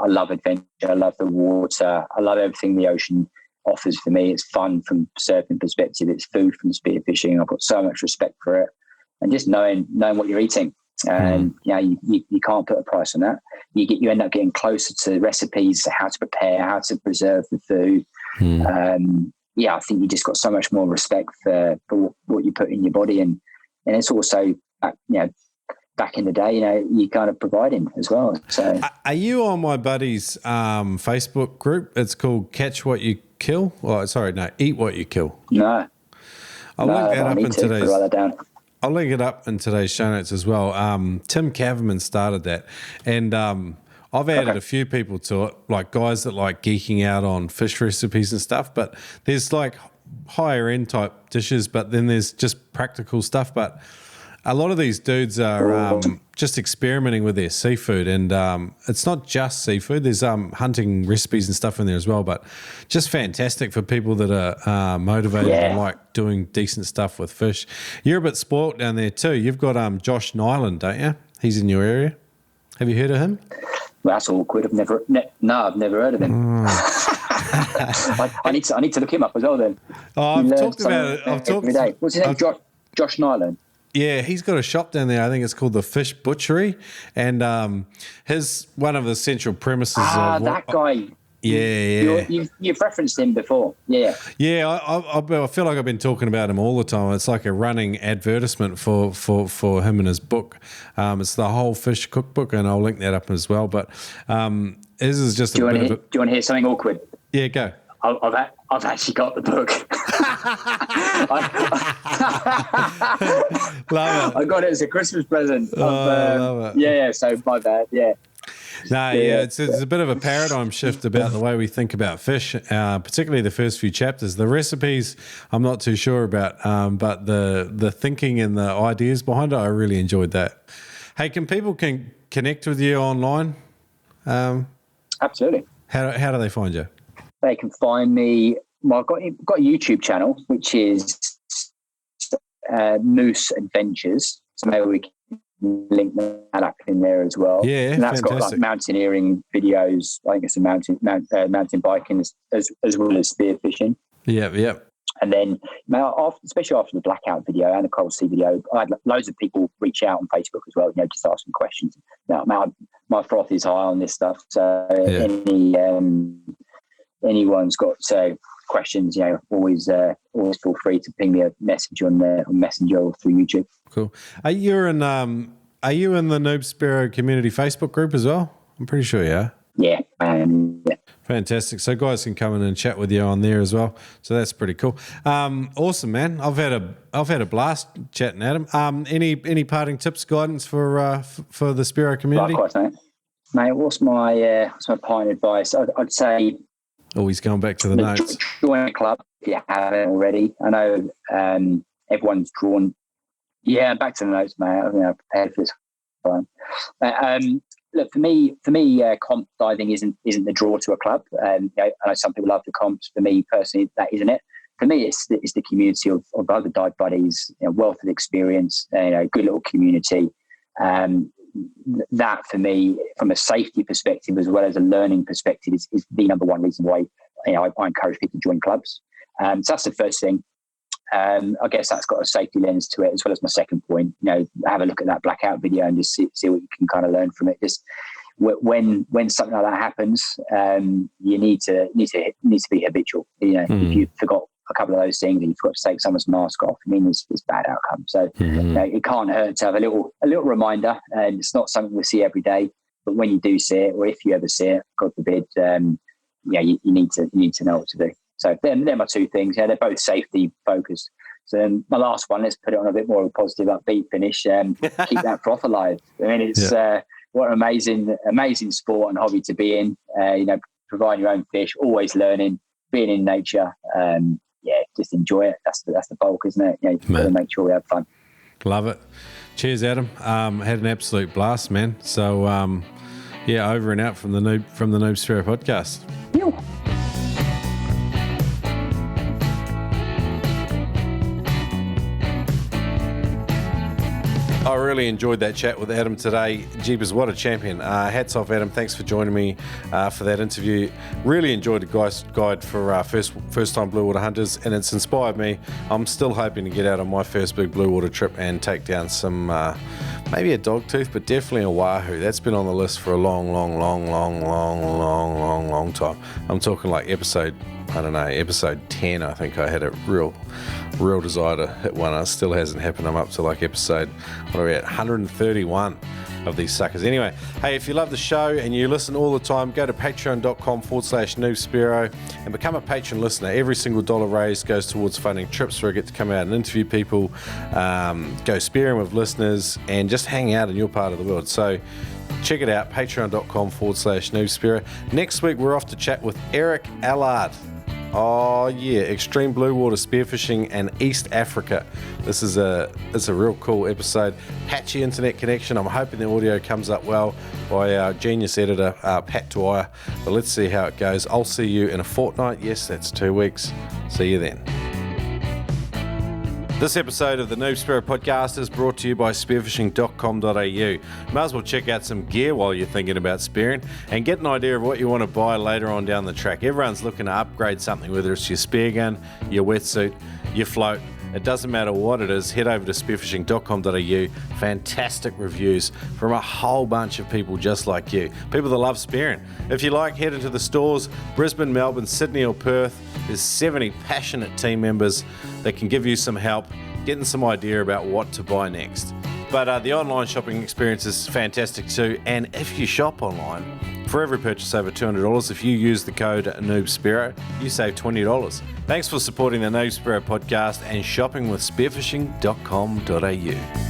love adventure. I love the water. I love everything the ocean offers for me. It's fun from surfing perspective. It's food from spearfishing. I've got so much respect for it, and just knowing what you're eating. And you can't put a price on that. You end up getting closer to recipes, how to prepare, how to preserve the food. I think you just got so much more respect for what you put in your body, and it's also back in the day, you kind of providing as well. So, are you on my buddy's Facebook group? It's called Catch What You Kill. Eat What You Kill. No, I'll link that up in today's. Write that down. I'll link it up in today's show notes as well. Tim Caverman started that, and I've added a few people to it, like guys that like geeking out on fish recipes and stuff. But there's like higher end type dishes, but then there's just practical stuff. But a lot of these dudes are just experimenting with their seafood, and it's not just seafood. There's hunting recipes and stuff in there as well, but just fantastic for people that are motivated and like doing decent stuff with fish. You're a bit spoilt down there too. You've got Josh Nyland, don't you? He's in your area. Have you heard of him? Well, that's awkward. I've never heard of him. I need to look him up as well. Then I've talked about it. Every day. What's his name? Josh Nyland. Yeah, he's got a shop down there. I think it's called the Fish Butchery, and one of the central premises. That guy. Yeah. You've referenced him before. Yeah. I feel like I've been talking about him all the time. It's like a running advertisement for him and his book. It's the whole fish cookbook, and I'll link that up as well. But this is just do you want to hear something awkward? Yeah, go. I've actually got the book. Love it. I got it as a Christmas present. Love it. Yeah, so my bad. Yeah. No, yeah, it's a bit of a paradigm shift about the way we think about fish, particularly the first few chapters. The recipes, I'm not too sure about, but the thinking and the ideas behind it, I really enjoyed that. Hey, can people connect with you online? Absolutely. How do they find you? They can find me. Well, I've got a YouTube channel, which is Moose Adventures. So maybe we can link that up in there as well. Yeah, and that's fantastic. got like mountaineering videos. I think it's a mountain biking as well as spearfishing. Yeah. And then, especially after the Blackout video and the Coral Sea video, I had loads of people reach out on Facebook as well, just ask some questions. Now, my froth is high on this stuff, so anyone's got questions, always feel free to ping me a message on Messenger or through YouTube. Cool. Are you in the Noob Spearo community Facebook group as well? I'm pretty sure you are. Yeah. Fantastic. So guys can come in and chat with you on there as well. So that's pretty cool. Awesome, man. I've had a blast chatting, Adam. Any parting tips, guidance for the Spearo community? Likewise, mate. What's my parting advice? I'd say. Oh, he's going back to the notes. Join a club if you haven't already. I know everyone's drawn. Yeah, back to the notes, mate. I think I'm prepared for this one. Look, for me, comp diving isn't the draw to a club. I know some people love the comps. For me personally, that isn't it. For me, it's the community of other dive buddies, wealth of experience, good little community. That for me, from a safety perspective as well as a learning perspective, is the number one reason why I encourage people to join clubs. So that's the first thing. I guess that's got a safety lens to it, as well as my second point. Have a look at that Blackout video and just see what you can kind of learn from it. Just when something like that happens, you need to be habitual. If you forgot a couple of those things and you forgot to take someone's mask off, it's bad outcome. So it can't hurt to have a little reminder. And it's not something we see every day, but when you do see it, or if you ever see it, God forbid, you need to know what to do. So they're my two things. They're both safety focused. So my last one, let's put it on a bit more of a positive, upbeat finish. Keep that froth alive. It's what an amazing sport and hobby to be in. Providing your own fish, always learning, being in nature. Just enjoy it. That's the bulk, isn't it? You've got to make sure we have fun. Love it. Cheers, Adam. Had an absolute blast, man. So over and out from the Noob Spearo podcast. Pew. I really enjoyed that chat with Adam today. Jeepers, what a champion. Hats off, Adam. Thanks for joining me for that interview. Really enjoyed the guide for first-time blue water hunters, and it's inspired me. I'm still hoping to get out on my first big blue water trip and take down some, maybe a dogtooth, but definitely a wahoo. That's been on the list for a long time. I'm talking like episode 10. I think I had a real desire to hit one. It still hasn't happened. I'm up to like episode 131 of these suckers. Anyway, hey, if you love the show and you listen all the time, go to patreon.com/Noob and become a patron listener. Every single dollar raised goes towards funding trips where I get to come out and interview people, go spearing with listeners, and just hang out in your part of the world. So check it out, patreon.com/Noob. Next week, we're off to chat with Eric Allard. Oh yeah, extreme blue water spearfishing and East Africa. It's a real cool episode. Patchy internet connection. I'm hoping the audio comes up well by our genius editor, Pat Dwyer. But let's see how it goes. I'll see you in a fortnight. Yes, that's 2 weeks. See you then. This episode of the Noob Spearo podcast is brought to you by spearfishing.com.au. Might as well check out some gear while you're thinking about spearing and get an idea of what you want to buy later on down the track. Everyone's looking to upgrade something, whether it's your spear gun, your wetsuit, your float. It doesn't matter what it is, head over to spearfishing.com.au. Fantastic reviews from a whole bunch of people just like you. People that love spearing. If you like, head into the stores, Brisbane, Melbourne, Sydney or Perth. There's 70 passionate team members that can give you some help, getting some idea about what to buy next. But the online shopping experience is fantastic too. And if you shop online, for every purchase over $200, if you use the code NoobSpearo, you save $20. Thanks for supporting the Noob Spearo podcast and shopping with spearfishing.com.au.